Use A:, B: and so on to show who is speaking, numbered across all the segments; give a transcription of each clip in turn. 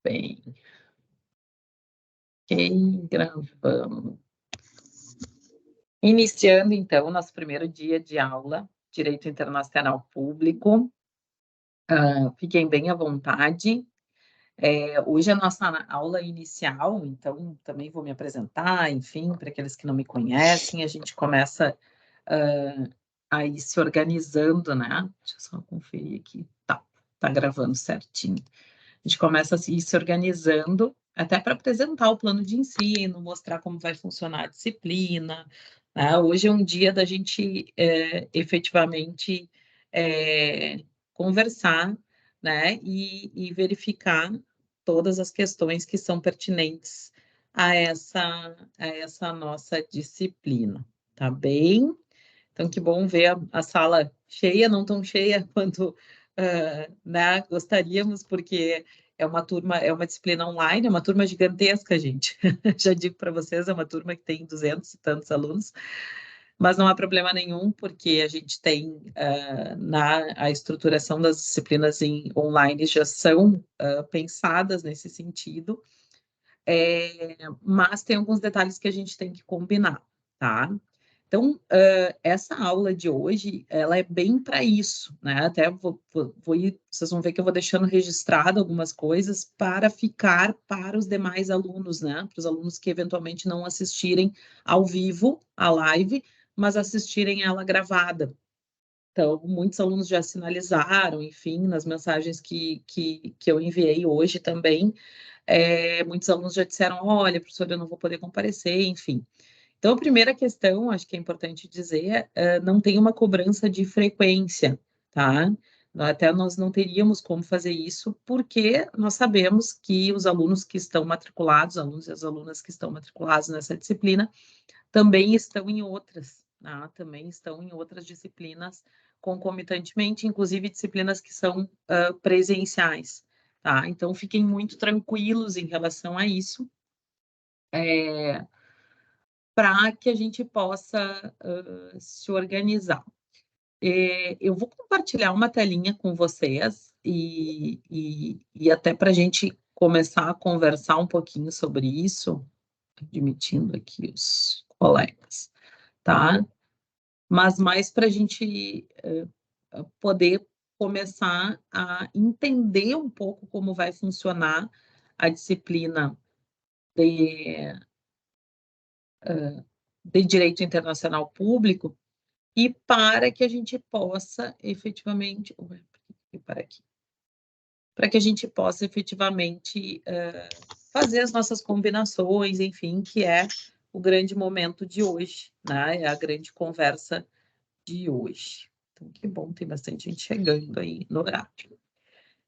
A: bem. Ok, gravamos. Iniciando, então, nosso primeiro dia de aula, Direito Internacional Público. Fiquem bem à vontade. Hoje é a nossa aula inicial, então também vou me apresentar, enfim, para aqueles que não me conhecem, a gente começa a ir se organizando, né? Deixa eu só conferir aqui. Tá gravando certinho. A gente começa a ir se organizando, até para apresentar o plano de ensino, mostrar como vai funcionar a disciplina, né? Hoje é um dia da gente efetivamente conversar, né? E verificar todas as questões que são pertinentes a essa nossa disciplina, tá bem? Então, que bom ver a sala cheia, não tão cheia quanto né, gostaríamos, porque é uma disciplina online, é uma turma gigantesca, gente. Já digo para vocês, é uma turma que tem 200 e tantos alunos, mas não há problema nenhum, porque a gente tem a estruturação das disciplinas online já são pensadas nesse sentido, mas tem alguns detalhes que a gente tem que combinar, tá? Então, essa aula de hoje, ela é bem para isso, né? Até vou ir, vocês vão ver que eu vou deixando registrado algumas coisas para ficar para os demais alunos, né? Para os alunos que eventualmente não assistirem ao vivo a live, mas assistirem ela gravada. Então, muitos alunos já sinalizaram, enfim, nas mensagens que eu enviei hoje também, muitos alunos já disseram, olha, professora, eu não vou poder comparecer, enfim. Então, a primeira questão, acho que é importante dizer, não tem uma cobrança de frequência, tá? Até nós não teríamos como fazer isso, porque nós sabemos que os alunos que estão matriculados, alunos e as alunas que estão matriculados nessa disciplina, também estão em outras, tá? Também estão em outras disciplinas concomitantemente, inclusive disciplinas que são presenciais, tá? Então, fiquem muito tranquilos em relação a isso. Para que a gente possa se organizar. Eu vou compartilhar uma telinha com vocês e até para a gente começar a conversar um pouquinho sobre isso, admitindo aqui os colegas, tá? Mas mais para a gente poder começar a entender um pouco como vai funcionar a disciplina de Direito Internacional Público, e para que a gente possa efetivamente, para que a gente possa efetivamente fazer as nossas combinações, enfim, que é o grande momento de hoje, né? É a grande conversa de hoje. Então, que bom, tem bastante gente chegando aí no horário.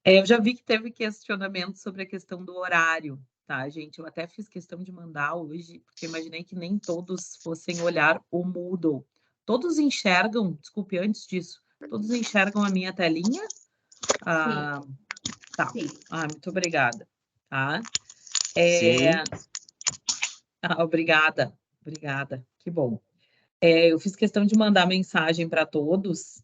A: Eu já vi que teve questionamento sobre a questão do horário, tá, gente? Eu até fiz questão de mandar hoje, porque imaginei que nem todos fossem olhar o Moodle. Todos enxergam, desculpe, antes disso, todos enxergam a minha telinha? Tá. Sim. Muito obrigada. Tá? Obrigada, que bom. Eu fiz questão de mandar mensagem para todos,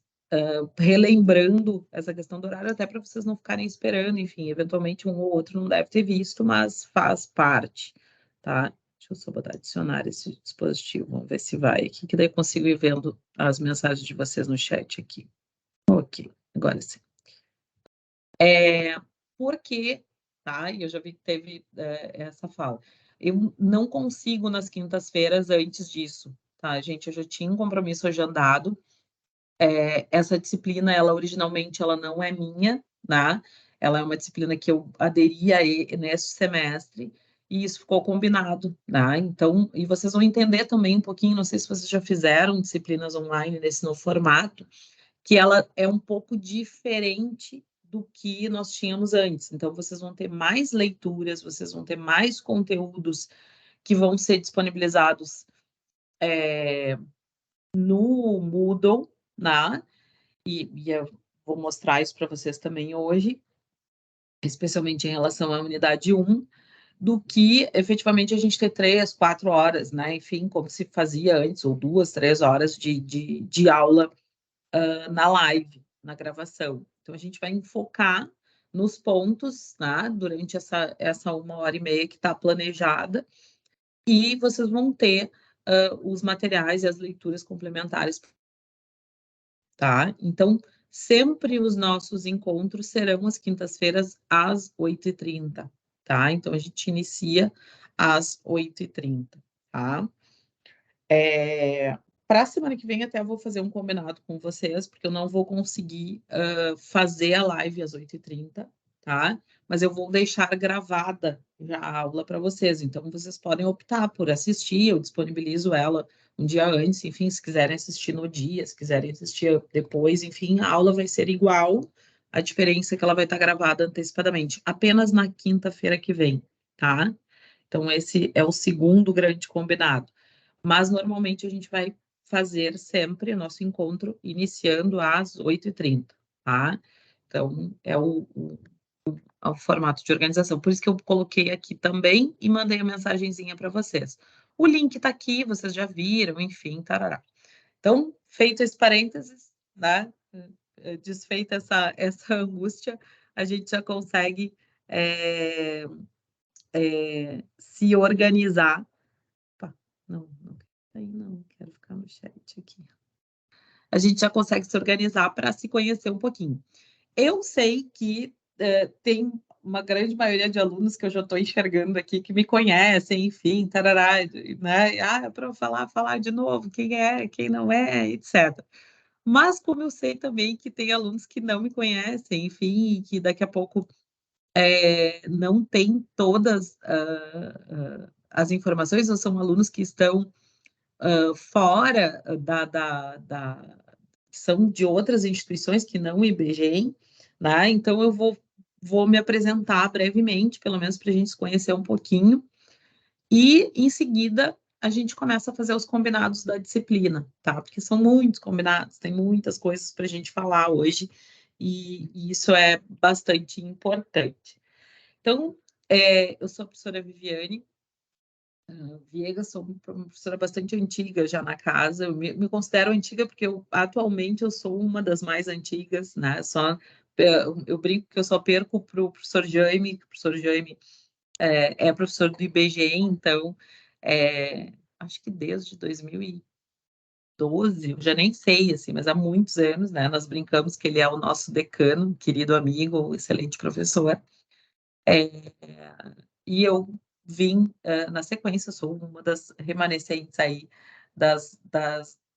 A: relembrando essa questão do horário, até para vocês não ficarem esperando, enfim, eventualmente um ou outro não deve ter visto, mas faz parte, tá? Deixa eu só botar adicionar esse dispositivo, vamos ver se vai aqui, que daí eu consigo ir vendo as mensagens de vocês no chat aqui. Ok, agora sim. Por quê? Tá? E eu já vi que teve essa fala. Eu não consigo nas quintas-feiras antes disso, tá, gente? Eu já tinha um compromisso agendado. Essa disciplina, ela originalmente, ela não é minha, né? Ela é uma disciplina que eu aderi a nesse semestre, e isso ficou combinado, né? Então, e vocês vão entender também um pouquinho, não sei se vocês já fizeram disciplinas online nesse novo formato, que ela é um pouco diferente do que nós tínhamos antes. Então, vocês vão ter mais leituras, vocês vão ter mais conteúdos que vão ser disponibilizados no Moodle, né? E eu vou mostrar isso para vocês também hoje, especialmente em relação à unidade 1, do que efetivamente a gente ter 3, 4 horas, né? Enfim, como se fazia antes, ou 2, 3 horas de aula na live, na gravação. Então, a gente vai enfocar nos pontos, né, durante essa 1h30 que está planejada, e vocês vão ter os materiais e as leituras complementares, tá? Então, sempre os nossos encontros serão às quintas-feiras, às 8h30, tá? Então, a gente inicia às 8h30, tá? Para a semana que vem, até vou fazer um combinado com vocês, porque eu não vou conseguir fazer a live às 8h30, tá? Mas eu vou deixar gravada já a aula para vocês. Então, vocês podem optar por assistir, eu disponibilizo ela um dia antes, enfim, se quiserem assistir no dia, se quiserem assistir depois, enfim, a aula vai ser igual, a diferença é que ela vai estar gravada antecipadamente, apenas na quinta-feira que vem, tá? Então, esse é o segundo grande combinado. Mas, normalmente, a gente vai fazer sempre o nosso encontro iniciando às 8h30, tá? Então, é o formato de organização. Por isso que eu coloquei aqui também e mandei a mensagenzinha para vocês. O link está aqui, vocês já viram, enfim, tarará. Então, feito esse parênteses, né? Desfeita essa angústia, a gente já consegue se organizar. Opa, não quero ficar no chat aqui. A gente já consegue se organizar para se conhecer um pouquinho. Eu sei que tem uma grande maioria de alunos que eu já estou enxergando aqui que me conhecem, enfim, tarará, né? Para falar de novo, quem é, quem não é, etc. Mas como eu sei também que tem alunos que não me conhecem, enfim, que daqui a pouco não tem todas as informações, ou são alunos que estão fora que são de outras instituições que não o IBGEM, né? Então eu vou me apresentar brevemente, pelo menos para a gente se conhecer um pouquinho, e em seguida a gente começa a fazer os combinados da disciplina, tá? Porque são muitos combinados, tem muitas coisas para a gente falar hoje, e isso é bastante importante. Então, eu sou a professora Viviane Viegas, sou uma professora bastante antiga já na casa, eu me considero antiga porque atualmente eu sou uma das mais antigas, né? Eu brinco que eu só perco para o professor Jaime, que o professor Jaime é professor do IBGE, então acho que desde 2012, eu já nem sei, assim, mas há muitos anos, né? Nós brincamos que ele é o nosso decano, querido amigo, excelente professor. E eu vim na sequência, sou uma das remanescentes aí das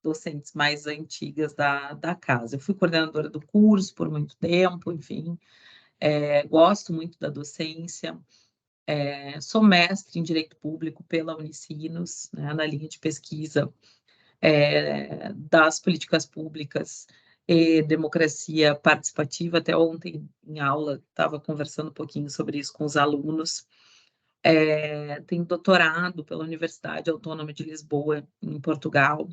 A: docentes mais antigas da casa. Eu fui coordenadora do curso por muito tempo, enfim, gosto muito da docência, sou mestre em Direito Público pela Unicinos, né, na linha de pesquisa das políticas públicas e democracia participativa. Até ontem, em aula, estava conversando um pouquinho sobre isso com os alunos. Tenho doutorado pela Universidade Autônoma de Lisboa, em Portugal.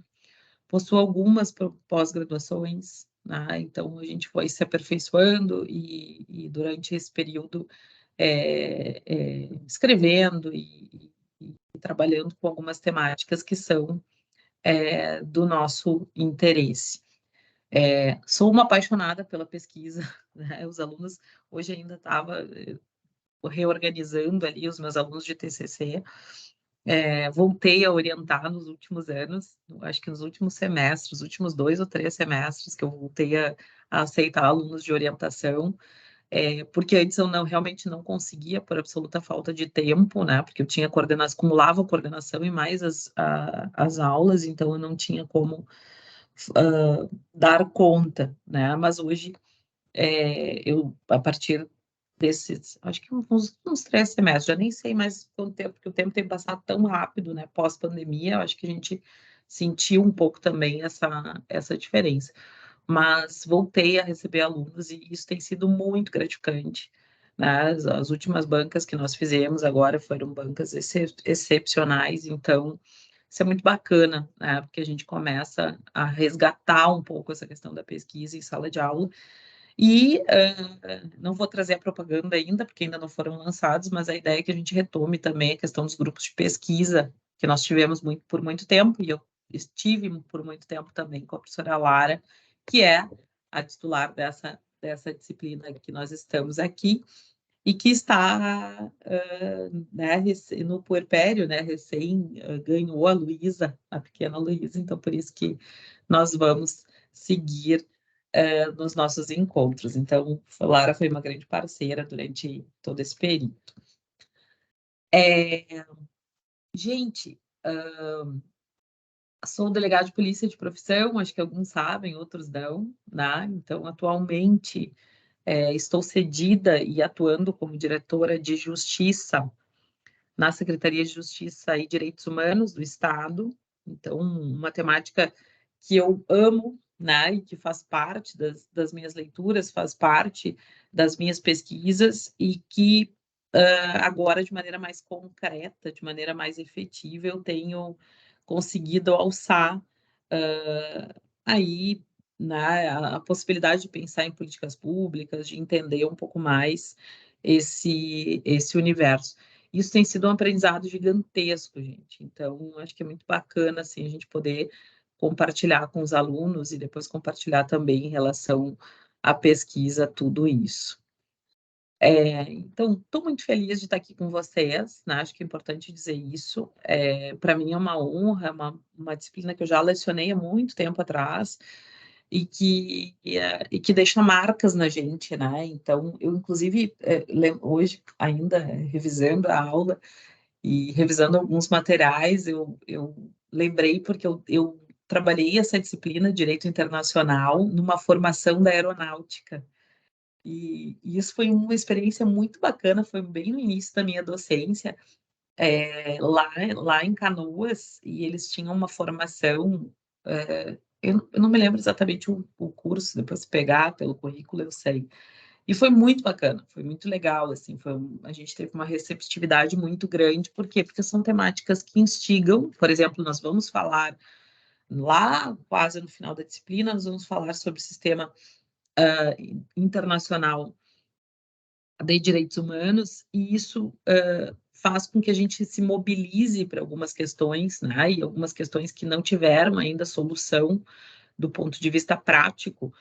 A: Possuo algumas pós-graduações, né? Então a gente foi se aperfeiçoando e durante esse período escrevendo e trabalhando com algumas temáticas que são do nosso interesse. Sou uma apaixonada pela pesquisa, né? Os alunos, hoje ainda estava reorganizando ali os meus alunos de TCC, voltei a orientar nos últimos anos, acho que nos últimos semestres, os últimos 2 ou 3 semestres que eu voltei a aceitar alunos de orientação, porque antes eu realmente não conseguia, por absoluta falta de tempo, né, porque eu tinha coordenação, acumulava coordenação e mais as aulas, então eu não tinha como dar conta, né, mas hoje eu, a partir desses, acho que uns 3 semestres, já nem sei mais quanto tempo, porque o tempo tem passado tão rápido, né, pós-pandemia, acho que a gente sentiu um pouco também essa diferença. Mas voltei a receber alunos e isso tem sido muito gratificante, né? As últimas bancas que nós fizemos agora foram bancas excepcionais, então isso é muito bacana, né? Porque a gente começa a resgatar um pouco essa questão da pesquisa em sala de aula. E não vou trazer a propaganda ainda, porque ainda não foram lançados, mas a ideia é que a gente retome também a questão dos grupos de pesquisa, que nós tivemos por muito tempo, e eu estive por muito tempo também com a professora Lara, que é a titular dessa disciplina que nós estamos aqui, e que está né, no puerpério, né, recém ganhou a Luísa, a pequena Luísa, então por isso que nós vamos seguir nos nossos encontros. Então, a Lara foi uma grande parceira durante todo esse período. Gente, sou delegada de polícia de profissão, acho que alguns sabem, outros não, né? Então, atualmente, estou cedida e atuando como diretora de Justiça na Secretaria de Justiça e Direitos Humanos do Estado. Então, uma temática que eu amo, né, e que faz parte das minhas leituras, faz parte das minhas pesquisas, e que agora, de maneira mais concreta, de maneira mais efetiva, eu tenho conseguido alçar aí, né, a possibilidade de pensar em políticas públicas, de entender um pouco mais esse universo. Isso tem sido um aprendizado gigantesco, gente. Então, acho que é muito bacana assim, a gente poder compartilhar com os alunos e depois compartilhar também em relação à pesquisa, tudo isso. Então, estou muito feliz de estar aqui com vocês, né? Acho que é importante dizer isso. Para mim é uma honra, uma disciplina que eu já lecionei há muito tempo atrás e que deixa marcas na gente, né? Então, eu, inclusive, hoje, ainda revisando a aula e revisando alguns materiais, eu lembrei porque eu trabalhei essa disciplina, Direito Internacional, numa formação da aeronáutica. E isso foi uma experiência muito bacana, foi bem no início da minha docência, lá em Canoas, e eles tinham uma formação, eu não me lembro exatamente o curso, depois se pegar pelo currículo eu sei. E foi muito bacana, foi muito legal, assim, a gente teve uma receptividade muito grande, por quê? Porque são temáticas que instigam, por exemplo, nós vamos falar lá, quase no final da disciplina, nós vamos falar sobre o sistema internacional de direitos humanos, e isso faz com que a gente se mobilize para algumas questões, né, e algumas questões que não tiveram ainda solução do ponto de vista prático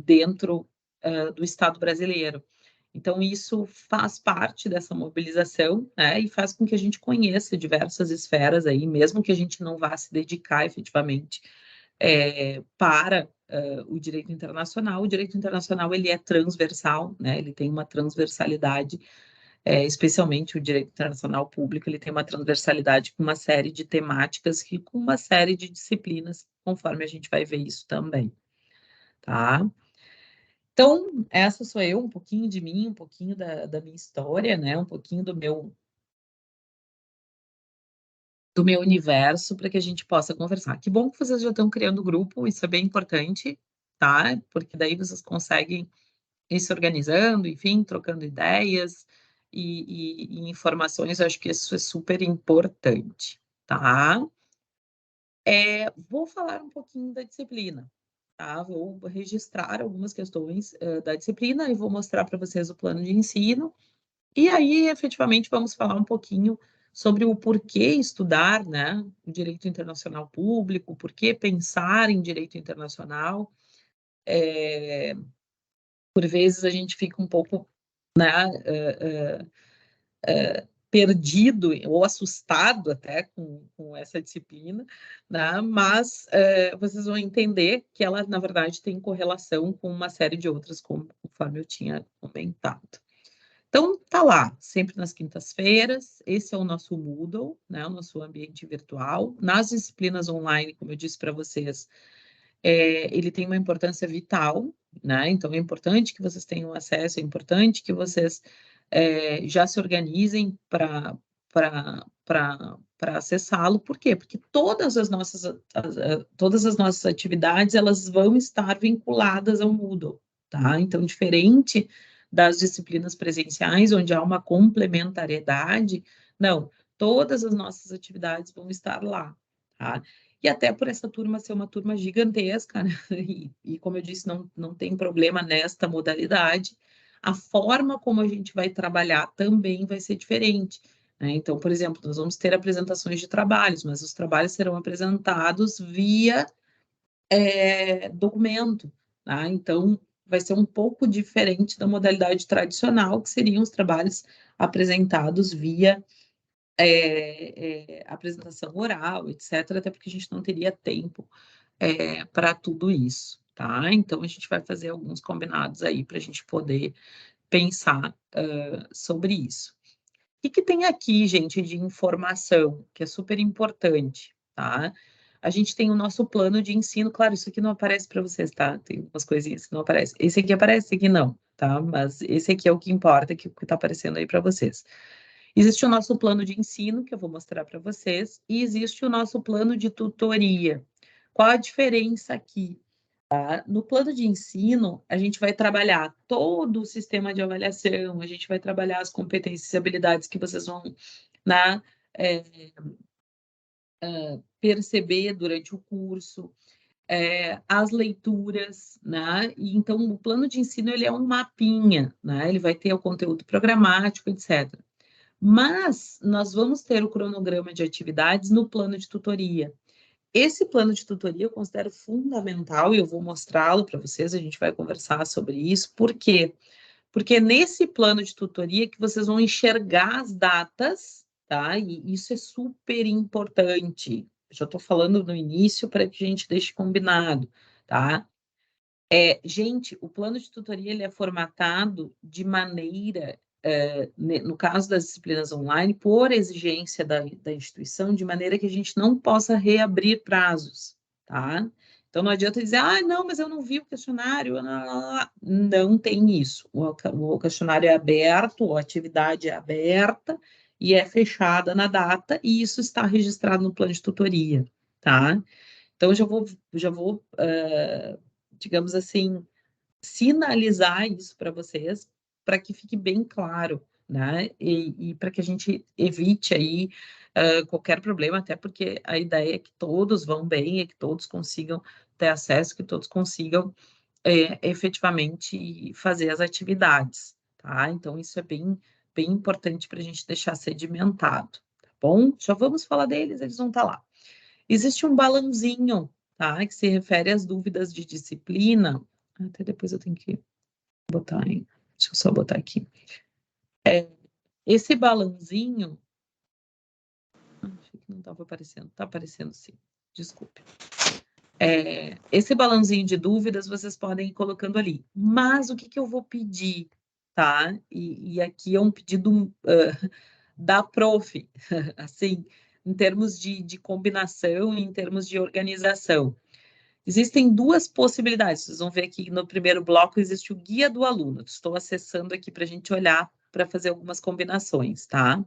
A: dentro do Estado brasileiro. Então, isso faz parte dessa mobilização, né, e faz com que a gente conheça diversas esferas aí, mesmo que a gente não vá se dedicar efetivamente para o direito internacional ele é transversal, né? Ele tem uma transversalidade, especialmente o direito internacional público, ele tem uma transversalidade com uma série de temáticas e com uma série de disciplinas, conforme a gente vai ver isso também, tá? Então, essa sou eu, um pouquinho de mim, um pouquinho da minha história, né? Um pouquinho do meu universo para que a gente possa conversar. Que bom que vocês já estão criando grupo, isso é bem importante, tá? Porque daí vocês conseguem ir se organizando, enfim, trocando ideias e informações, eu acho que isso é super importante, tá? Vou falar um pouquinho da disciplina, tá? Vou registrar algumas questões da disciplina e vou mostrar para vocês o plano de ensino, e aí, efetivamente, vamos falar um pouquinho sobre o porquê estudar, né, o direito internacional público, por que pensar em direito internacional. Por vezes a gente fica um pouco, né, perdido ou assustado até com essa disciplina, né, mas vocês vão entender que ela, na verdade, tem correlação com uma série de outras, conforme eu tinha comentado. Então, tá lá, sempre nas quintas-feiras, esse é o nosso Moodle, né, o nosso ambiente virtual. Nas disciplinas online, como eu disse para vocês, ele tem uma importância vital, né, então é importante que vocês tenham acesso, é importante que vocês já se organizem para acessá-lo. Por quê? Porque todas as nossas atividades, elas vão estar vinculadas ao Moodle, tá? Então, diferente das disciplinas presenciais, onde há uma complementariedade, não, todas as nossas atividades vão estar lá, tá? E até por essa turma ser uma turma gigantesca, né? E como eu disse, não tem problema nesta modalidade, a forma como a gente vai trabalhar também vai ser diferente, né? Então, por exemplo, nós vamos ter apresentações de trabalhos, mas os trabalhos serão apresentados via documento, tá? Então, vai ser um pouco diferente da modalidade tradicional, que seriam os trabalhos apresentados via apresentação oral, etc., até porque a gente não teria tempo para tudo isso, tá? Então, a gente vai fazer alguns combinados aí para a gente poder pensar sobre isso. O que tem aqui, gente, de informação, que é super importante, tá? A gente tem o nosso plano de ensino, claro, isso aqui não aparece para vocês, tá? Tem umas coisinhas que não aparecem. Esse aqui aparece, esse aqui não, tá? Mas esse aqui é o que importa, que está aparecendo aí para vocês. Existe o nosso plano de ensino, que eu vou mostrar para vocês, e existe o nosso plano de tutoria. Qual a diferença aqui? Tá? No plano de ensino, a gente vai trabalhar todo o sistema de avaliação, a gente vai trabalhar as competências e habilidades que vocês vão, né, perceber durante o curso, as leituras, né? E então o plano de ensino ele é um mapinha, né? Ele vai ter o conteúdo programático, etc. Mas nós vamos ter o cronograma de atividades no plano de tutoria. Esse plano de tutoria eu considero fundamental e eu vou mostrá-lo para vocês, a gente vai conversar sobre isso. Por quê? Porque nesse plano de tutoria que vocês vão enxergar as datas, tá? E isso é super importante. Já estou falando no início para que a gente deixe combinado, tá? Gente, o plano de tutoria ele é formatado de maneira, no caso das disciplinas online, por exigência da instituição, de maneira que a gente não possa reabrir prazos, tá? Então, não adianta dizer, não, mas eu não vi o questionário, não tem isso. O questionário é aberto, a atividade é aberta e é fechada na data, e isso está registrado no plano de tutoria, tá? Então, eu já vou digamos assim, sinalizar isso para vocês, para que fique bem claro, né? E para que a gente evite aí qualquer problema, até porque a ideia é que todos vão bem, é que todos consigam ter acesso, que todos consigam efetivamente fazer as atividades, tá? Então, isso é bem importante para a gente deixar sedimentado, tá bom? Já vamos falar deles, eles vão estar lá. Existe um balãozinho, tá? Que se refere às dúvidas de disciplina. Até depois eu tenho que botar em. Deixa eu só botar aqui. Esse balãozinho. Achei que não estava aparecendo. Está aparecendo sim. Desculpe. Esse balãozinho de dúvidas vocês podem ir colocando ali. Mas o que eu vou pedir, tá? E aqui é um pedido da prof, assim, em termos de combinação, em termos de organização. Existem duas possibilidades. Vocês vão ver aqui no primeiro bloco existe o guia do aluno. Estou acessando aqui para a gente olhar para fazer algumas combinações, tá?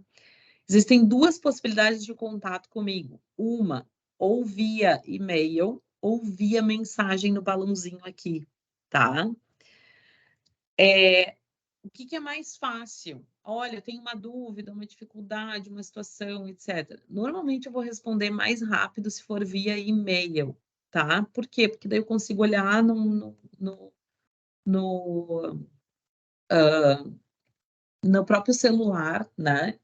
A: Existem duas possibilidades de contato comigo. Uma, ou via e-mail, ou via mensagem no balãozinho aqui, tá? O que é mais fácil? Olha, eu tenho uma dúvida, uma dificuldade, uma situação, etc. Normalmente eu vou responder mais rápido se for via e-mail, tá? Por quê? Porque daí eu consigo olhar no próprio celular, né?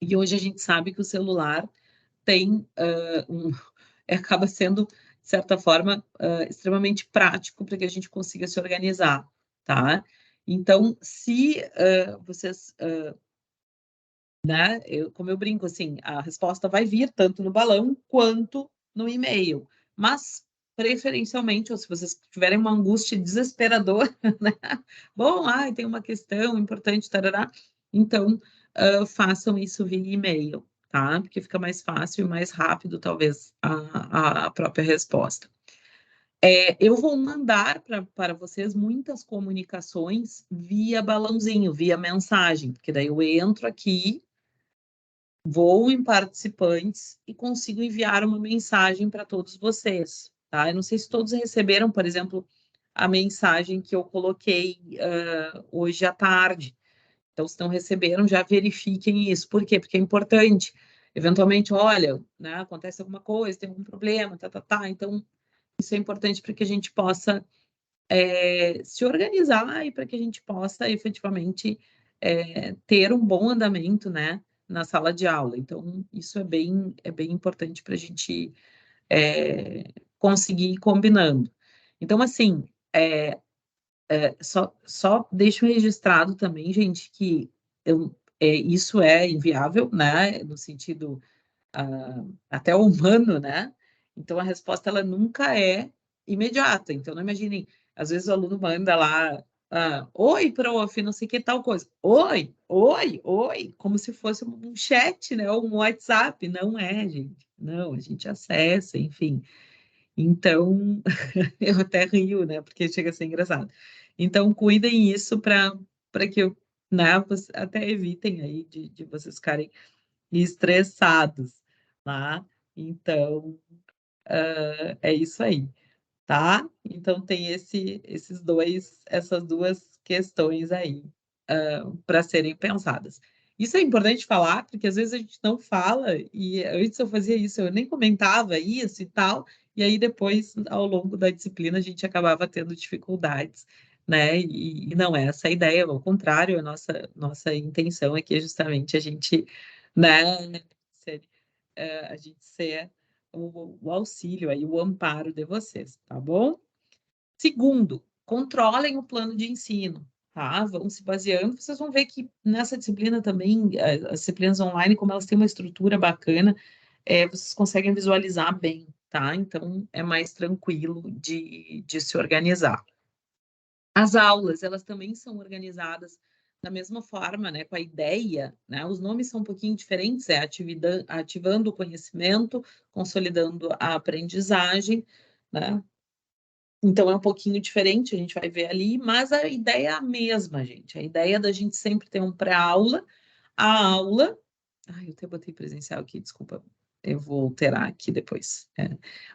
A: E hoje a gente sabe que o celular tem acaba sendo, de certa forma, extremamente prático para que a gente consiga se organizar, tá? Então, se vocês, né, como eu brinco, assim, a resposta vai vir tanto no balão quanto no e-mail, mas preferencialmente, ou se vocês tiverem uma angústia desesperadora, né? Bom, tem uma questão importante, tarará, então façam isso via e-mail, tá? Porque fica mais fácil e mais rápido, talvez, a própria resposta. Eu vou mandar para vocês muitas comunicações via balãozinho, via mensagem, porque daí eu entro aqui, vou em participantes e consigo enviar uma mensagem para todos vocês, tá? Eu não sei se todos receberam, por exemplo, a mensagem que eu coloquei hoje à tarde. Então, se não receberam, já verifiquem isso. Por quê? Porque é importante. Eventualmente, olha, né, acontece alguma coisa, tem algum problema, tá. Então, isso é importante para que a gente possa se organizar e para que a gente possa efetivamente ter um bom andamento, né, na sala de aula. Então, isso é bem importante para a gente conseguir ir combinando. Então, assim, só deixo registrado também, gente, que isso é inviável, né? No sentido até humano, né? Então, a resposta ela nunca é imediata. Então, não imaginem, às vezes o aluno manda lá, oi, prof, não sei que tal coisa. Oi, oi, oi, como se fosse um chat, né? Ou um WhatsApp. Não é, gente. Não, a gente acessa, enfim. Então, eu até rio, né? Porque chega a ser engraçado. Então, cuidem isso para que né, até evitem aí de vocês ficarem estressados, tá? Então, é isso aí, tá? Então, tem essas duas questões aí para serem pensadas. Isso é importante falar, porque às vezes a gente não fala, e antes eu fazia isso, eu nem comentava isso e tal, e aí depois, ao longo da disciplina, a gente acabava tendo dificuldades, né? E não é essa a ideia, ao contrário, a nossa intenção aqui é justamente a gente, né, a gente ser o auxílio aí, o amparo de vocês, tá bom? Segundo, controlem o plano de ensino, tá? Vão se baseando, vocês vão ver que nessa disciplina também, as disciplinas online, como elas têm uma estrutura bacana, vocês conseguem visualizar bem, tá? Então, é mais tranquilo de se organizar. As aulas, elas também são organizadas da mesma forma, né, com a ideia, né, os nomes são um pouquinho diferentes, ativando o conhecimento, consolidando a aprendizagem, né, então é um pouquinho diferente, a gente vai ver ali, mas a ideia é a mesma, gente, a ideia da gente sempre ter um pré-aula, a aula, ai, eu até botei presencial aqui, desculpa, eu vou alterar aqui depois,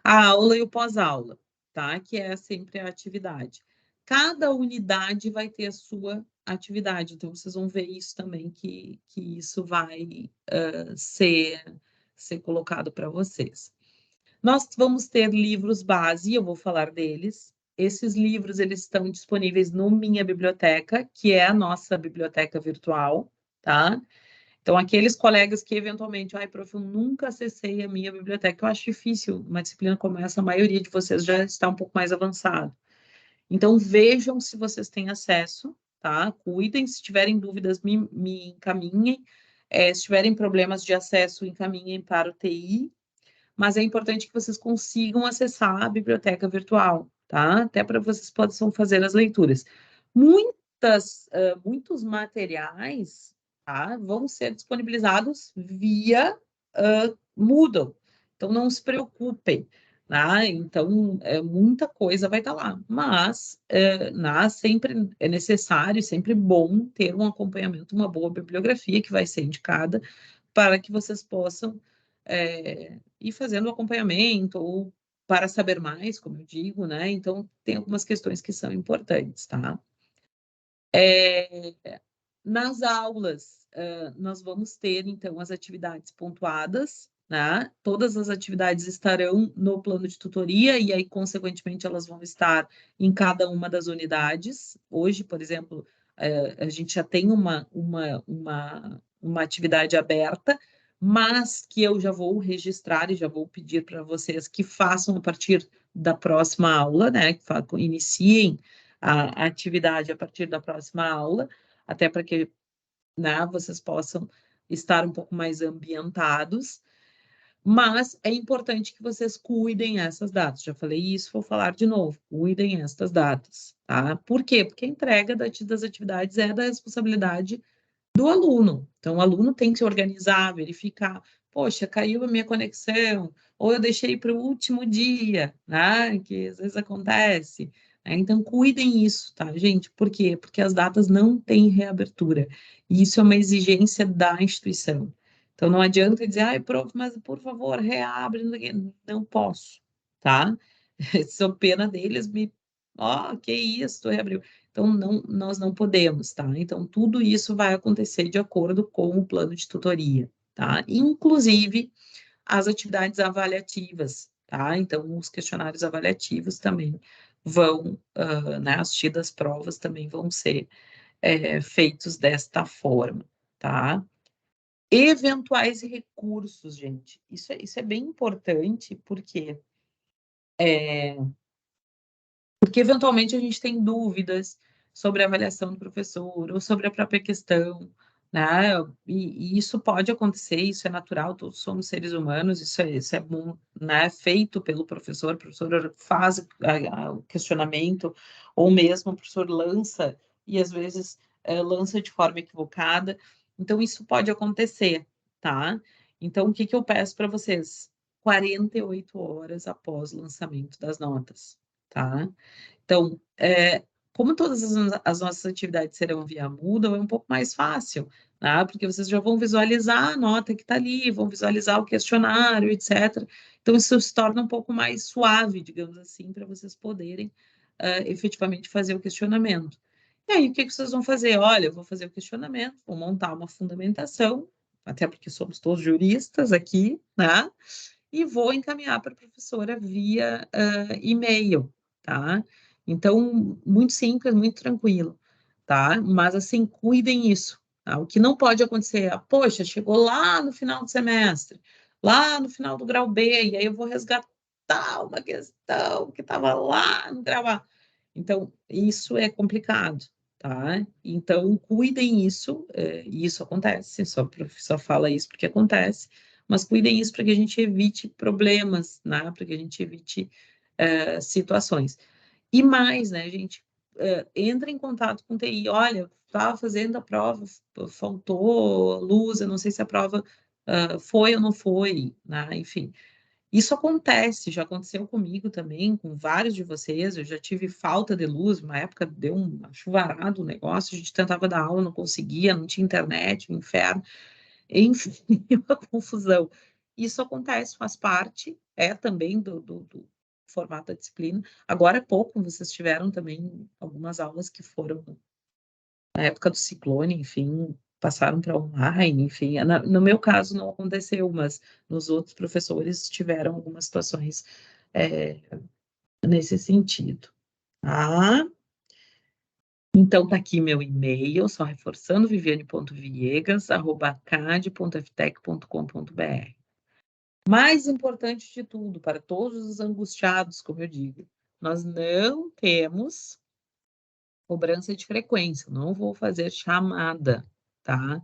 A: a aula e o pós-aula, tá, que é sempre a atividade. Cada unidade vai ter a sua atividade, então vocês vão ver isso também, que isso vai ser colocado para vocês. Nós vamos ter livros base, eu vou falar deles. Esses livros eles estão disponíveis no Minha Biblioteca, que é a nossa biblioteca virtual, tá? Então, aqueles colegas que eventualmente, ai, prof, eu nunca acessei a minha biblioteca, eu acho difícil, uma disciplina como essa, a maioria de vocês já está um pouco mais avançado. Então, vejam se vocês têm acesso, tá? Cuidem, se tiverem dúvidas, me encaminhem. Se tiverem problemas de acesso, encaminhem para o TI, mas é importante que vocês consigam acessar a biblioteca virtual, tá? Até para vocês possam fazer as leituras. Muitos materiais, tá, vão ser disponibilizados via Moodle, então não se preocupem, tá? Então, muita coisa vai estar lá, mas sempre é necessário, sempre bom ter um acompanhamento, uma boa bibliografia que vai ser indicada para que vocês possam ir fazendo o acompanhamento ou para saber mais, como eu digo, né? Então, tem algumas questões que são importantes, tá? Nas aulas, nós vamos ter, então, as atividades pontuadas, né? Todas as atividades estarão no plano de tutoria e aí, consequentemente, elas vão estar em cada uma das unidades. Hoje, por exemplo, a gente já tem uma atividade aberta, mas que eu já vou registrar e já vou pedir para vocês que façam a partir da próxima aula, né? Que iniciem a atividade a partir da próxima aula, até para que, né, vocês possam estar um pouco mais ambientados, mas é importante que vocês cuidem essas datas. Já falei isso, vou falar de novo. Cuidem estas datas, tá? Por quê? Porque a entrega das atividades é da responsabilidade do aluno. Então, o aluno tem que se organizar, verificar, poxa, caiu a minha conexão, ou eu deixei para o último dia, né? Que às vezes acontece. Né? Então, cuidem isso, tá, gente? Por quê? Porque as datas não têm reabertura. E isso é uma exigência da instituição. Então, não adianta dizer, ai, prof, mas por favor, reabre. Não posso, tá? Sou pena deles, que isso, reabriu. Então, nós não podemos, tá? Então, tudo isso vai acontecer de acordo com o plano de tutoria, tá? Inclusive, as atividades avaliativas, tá? Então, os questionários avaliativos também vão, né, as tidas provas também vão ser feitos desta forma, tá? Eventuais recursos, gente. Isso é bem importante, porque Porque, eventualmente, a gente tem dúvidas sobre a avaliação do professor ou sobre a própria questão, né? E isso pode acontecer, isso é natural, todos somos seres humanos, isso é bom, né? Feito pelo professor, o professor faz o questionamento, ou mesmo o professor lança, e às vezes lança de forma equivocada. Então, isso pode acontecer, tá? Então, o que que eu peço para vocês? 48 horas após o lançamento das notas, tá? Então, como todas as nossas atividades serão via Moodle, é um pouco mais fácil, tá? Porque vocês já vão visualizar a nota que está ali, vão visualizar o questionário, etc. Então, isso se torna um pouco mais suave, digamos assim, para vocês poderem efetivamente fazer o questionamento. E aí, o que que vocês vão fazer? Olha, eu vou fazer o questionamento, vou montar uma fundamentação, até porque somos todos juristas aqui, né? E vou encaminhar para a professora via e-mail, tá? Então, muito simples, muito tranquilo, tá? Mas, assim, cuidem isso, tá? O que não pode acontecer é, poxa, chegou lá no final do semestre, lá no final do grau B, e aí eu vou resgatar uma questão que estava lá no grau A. Então, isso é complicado, tá? Então, cuidem isso, e isso acontece, só fala isso porque acontece, mas cuidem isso para que a gente evite problemas, né? Para que a gente evite situações. E mais, né, gente, entra em contato com o TI, olha, estava fazendo a prova, faltou luz, eu não sei se a prova foi ou não foi, né? Enfim, isso acontece, já aconteceu comigo também, com vários de vocês, eu já tive falta de luz, uma época deu um chuvarado o negócio, a gente tentava dar aula, não conseguia, não tinha internet, um inferno, enfim, uma confusão. Isso acontece, faz parte, é também do formato da disciplina. Agora há pouco, vocês tiveram também algumas aulas que foram, na época do ciclone, enfim, passaram para online, enfim. No meu caso não aconteceu, mas nos outros professores tiveram algumas situações nesse sentido. Tá? Então, tá aqui meu e-mail, só reforçando, viviane.viegas@cad.ftec.com.br. Mais importante de tudo, para todos os angustiados, como eu digo, nós não temos cobrança de frequência, não vou fazer chamada, tá?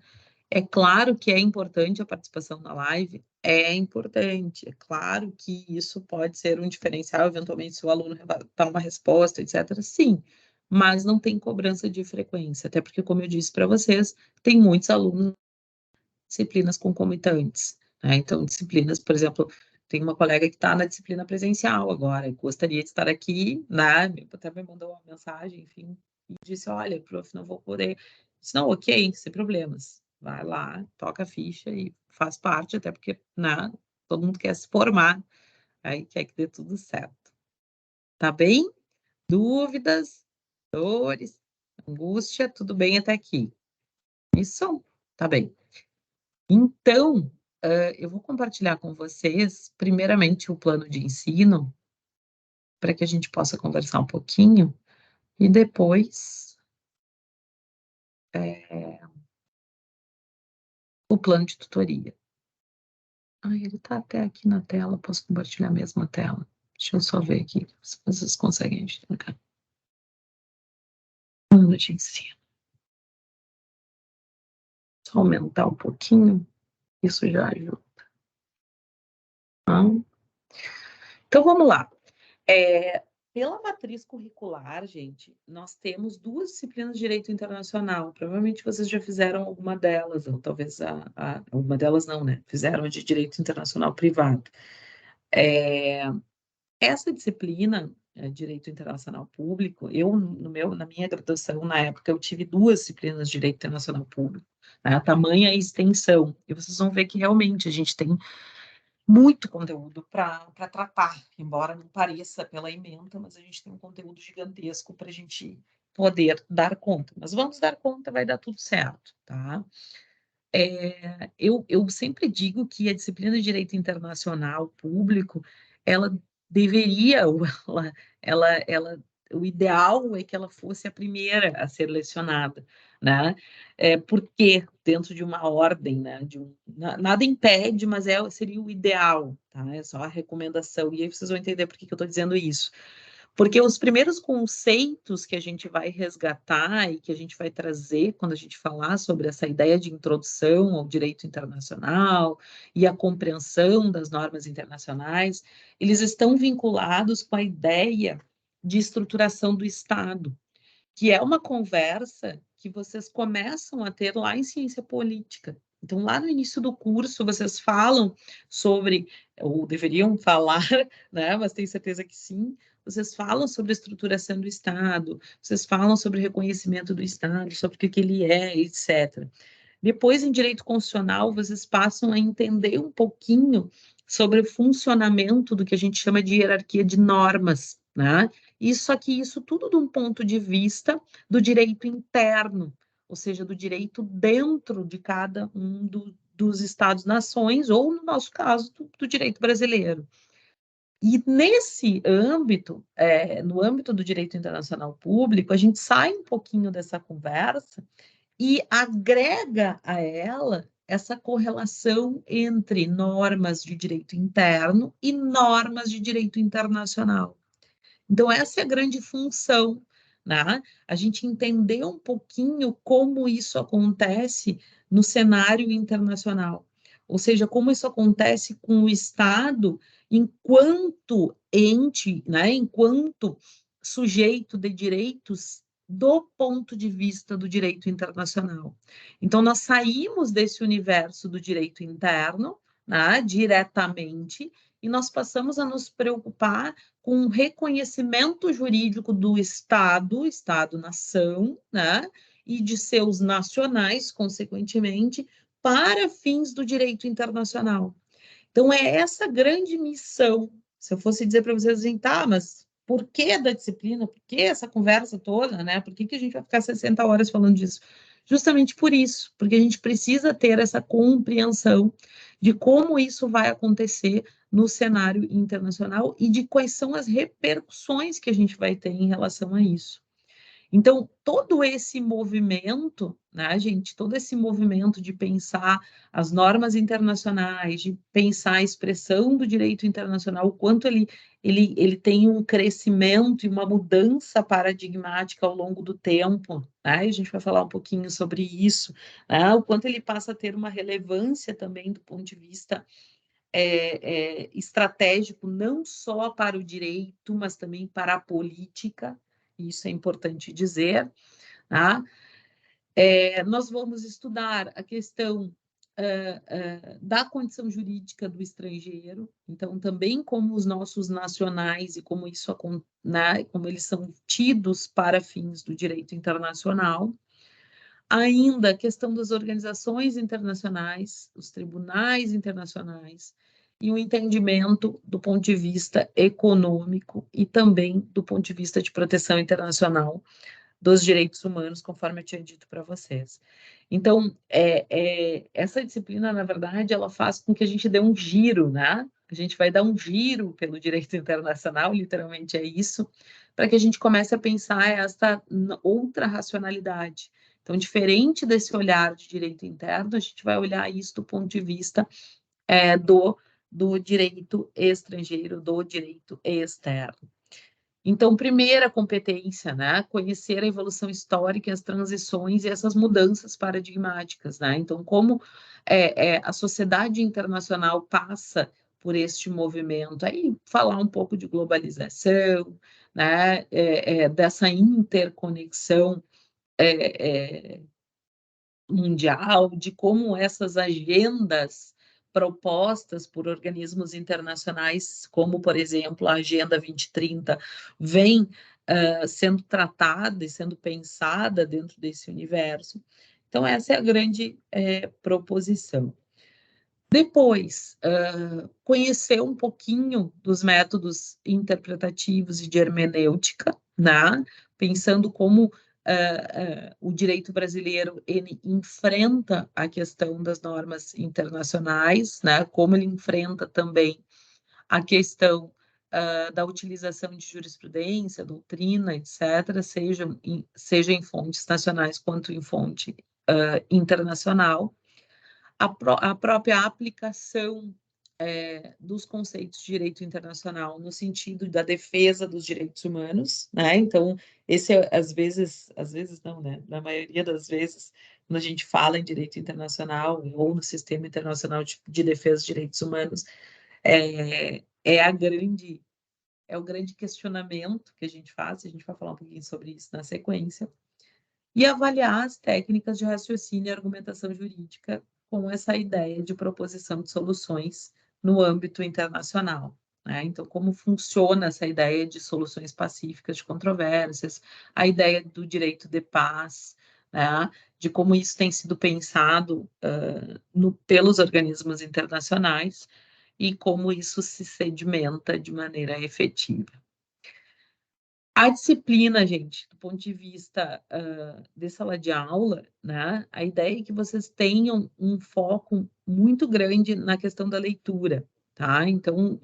A: É claro que é importante a participação na live, é importante, é claro que isso pode ser um diferencial, eventualmente, se o aluno dar uma resposta, etc. Sim, mas não tem cobrança de frequência, até porque, como eu disse para vocês, tem muitos alunos disciplinas concomitantes, né? Então, disciplinas, por exemplo, tem uma colega que está na disciplina presencial agora, gostaria de estar aqui, né? Até me mandou uma mensagem, enfim, e disse, olha, prof, não vou poder. Disse, não, ok, sem problemas. Vai lá, toca a ficha e faz parte, até porque, né, todo mundo quer se formar, aí quer que dê tudo certo. Tá bem? Dúvidas, dores, angústia, tudo bem até aqui. Isso? Tá bem. Então, eu vou compartilhar com vocês, primeiramente, o plano de ensino, para que a gente possa conversar um pouquinho, e depois o plano de tutoria. Ah, ele está até aqui na tela, posso compartilhar mesmo a tela. Deixa eu só ver aqui, se vocês conseguem enxergar. Plano de ensino. Só aumentar um pouquinho, isso já ajuda. Tá? Então, vamos lá. Pela matriz curricular, gente, nós temos duas disciplinas de direito internacional. Provavelmente vocês já fizeram alguma delas, ou talvez uma delas não, né? Fizeram a de direito internacional privado. Essa disciplina, direito internacional público, na minha graduação, na época, eu tive duas disciplinas de direito internacional público, né? Tamanha e extensão. E vocês vão ver que realmente a gente tem muito conteúdo para tratar, embora não pareça pela ementa, mas a gente tem um conteúdo gigantesco para a gente poder dar conta. Mas vamos dar conta, vai dar tudo certo, tá? Eu sempre digo que a disciplina de Direito Internacional Público, ela deveria, ou o ideal é que ela fosse a primeira a ser lecionada, né? Porque dentro de uma ordem, né? Nada impede, mas seria o ideal, tá? É só a recomendação. E aí vocês vão entender por que eu estou dizendo isso. Porque os primeiros conceitos que a gente vai resgatar e que a gente vai trazer quando a gente falar sobre essa ideia de introdução ao direito internacional e a compreensão das normas internacionais, eles estão vinculados com a ideia de estruturação do Estado, que é uma conversa que vocês começam a ter lá em ciência política. Então, lá no início do curso, vocês falam sobre, ou deveriam falar, né, mas tenho certeza que sim, vocês falam sobre a estruturação do Estado, vocês falam sobre o reconhecimento do Estado, sobre o que ele é, etc. Depois, em direito constitucional, vocês passam a entender um pouquinho sobre o funcionamento do que a gente chama de hierarquia de normas, né? Isso tudo de um ponto de vista do direito interno, ou seja, do direito dentro de cada um dos Estados-nações, ou, no nosso caso, do direito brasileiro. E nesse âmbito, no âmbito do direito internacional público, a gente sai um pouquinho dessa conversa e agrega a ela essa correlação entre normas de direito interno e normas de direito internacional. Então, essa é a grande função, né? A gente entender um pouquinho como isso acontece no cenário internacional, ou seja, como isso acontece com o Estado enquanto ente, né? Enquanto sujeito de direitos do ponto de vista do direito internacional. Então, nós saímos desse universo do direito interno, né, diretamente, e nós passamos a nos preocupar com o reconhecimento jurídico do Estado, Estado-nação, né, e de seus nacionais, consequentemente, para fins do direito internacional. Então, é essa grande missão. Se eu fosse dizer para vocês assim, tá, mas por que da disciplina? Por que essa conversa toda, né? Por que a gente vai ficar 60 horas falando disso? Justamente por isso, porque a gente precisa ter essa compreensão de como isso vai acontecer no cenário internacional e de quais são as repercussões que a gente vai ter em relação a isso. Então, todo esse movimento, né, gente, todo esse movimento de pensar as normas internacionais, de pensar a expressão do direito internacional, o quanto ele tem um crescimento e uma mudança paradigmática ao longo do tempo, né? A gente vai falar um pouquinho sobre isso, né? O quanto ele passa a ter uma relevância também do ponto de vista estratégico, não só para o direito, mas também para a política, isso é importante dizer, tá? Nós vamos estudar a questão da condição jurídica do estrangeiro, então também como os nossos nacionais e como isso, né, como eles são tidos para fins do direito internacional. Ainda a questão das organizações internacionais, os tribunais internacionais, e o entendimento do ponto de vista econômico e também do ponto de vista de proteção internacional dos direitos humanos, conforme eu tinha dito para vocês. Então, essa disciplina, na verdade, ela faz com que a gente dê um giro, né? A gente vai dar um giro pelo direito internacional, literalmente é isso, para que a gente comece a pensar essa outra racionalidade. Então, diferente desse olhar de direito interno, a gente vai olhar isso do ponto de vista do direito estrangeiro, do direito externo. Então, primeira competência, né? Conhecer a evolução histórica, as transições e essas mudanças paradigmáticas, né? Então, como a sociedade internacional passa por este movimento, aí falar um pouco de globalização, né? Dessa interconexão mundial, de como essas agendas propostas por organismos internacionais, como, por exemplo, a Agenda 2030, vem sendo tratada e sendo pensada dentro desse universo. Então, essa é a grande proposição. Depois, conhecer um pouquinho dos métodos interpretativos e de hermenêutica, né? Pensando como o direito brasileiro ele enfrenta a questão das normas internacionais, né? Como ele enfrenta também a questão da utilização de jurisprudência, doutrina, etc., seja em fontes nacionais quanto em fonte internacional. A própria aplicação dos conceitos de direito internacional no sentido da defesa dos direitos humanos, né? Então, esse às vezes não, né? Na maioria das vezes, quando a gente fala em direito internacional ou no sistema internacional de defesa dos direitos humanos, é o grande questionamento que a gente faz vai falar um pouquinho sobre isso na sequência, e avaliar as técnicas de raciocínio e argumentação jurídica com essa ideia de proposição de soluções no âmbito internacional, né? Então, como funciona essa ideia de soluções pacíficas de controvérsias, a ideia do direito de paz, né? De como isso tem sido pensado pelos organismos internacionais e como isso se sedimenta de maneira efetiva. A disciplina, gente, do ponto de vista de sala de aula, né, a ideia é que vocês tenham um foco muito grande na questão da leitura, tá? Então,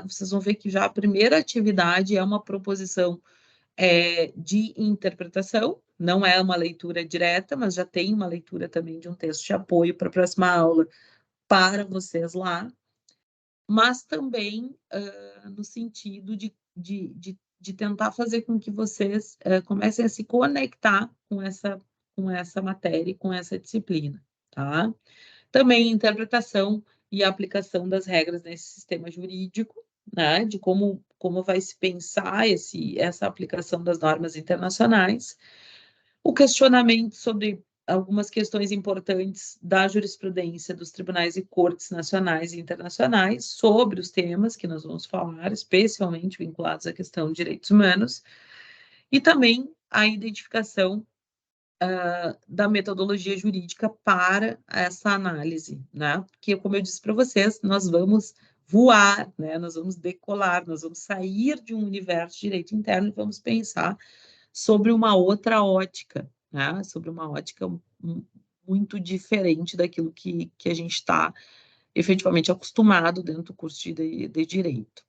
A: vocês vão ver que já a primeira atividade é uma proposição de interpretação, não é uma leitura direta, mas já tem uma leitura também de um texto de apoio para a próxima aula para vocês lá, mas também no sentido de tentar fazer com que vocês comecem a se conectar com essa matéria, com essa disciplina, tá? Também interpretação e aplicação das regras nesse sistema jurídico, né? De como vai se pensar essa aplicação das normas internacionais, o questionamento sobre algumas questões importantes da jurisprudência dos tribunais e cortes nacionais e internacionais sobre os temas que nós vamos falar, especialmente vinculados à questão de direitos humanos, e também a identificação da metodologia jurídica para essa análise, né? Porque, como eu disse para vocês, nós vamos voar, né? Nós vamos decolar, nós vamos sair de um universo de direito interno e vamos pensar sobre uma outra ótica, né? Sobre uma ótica muito diferente daquilo que a gente está efetivamente acostumado dentro do curso de Direito.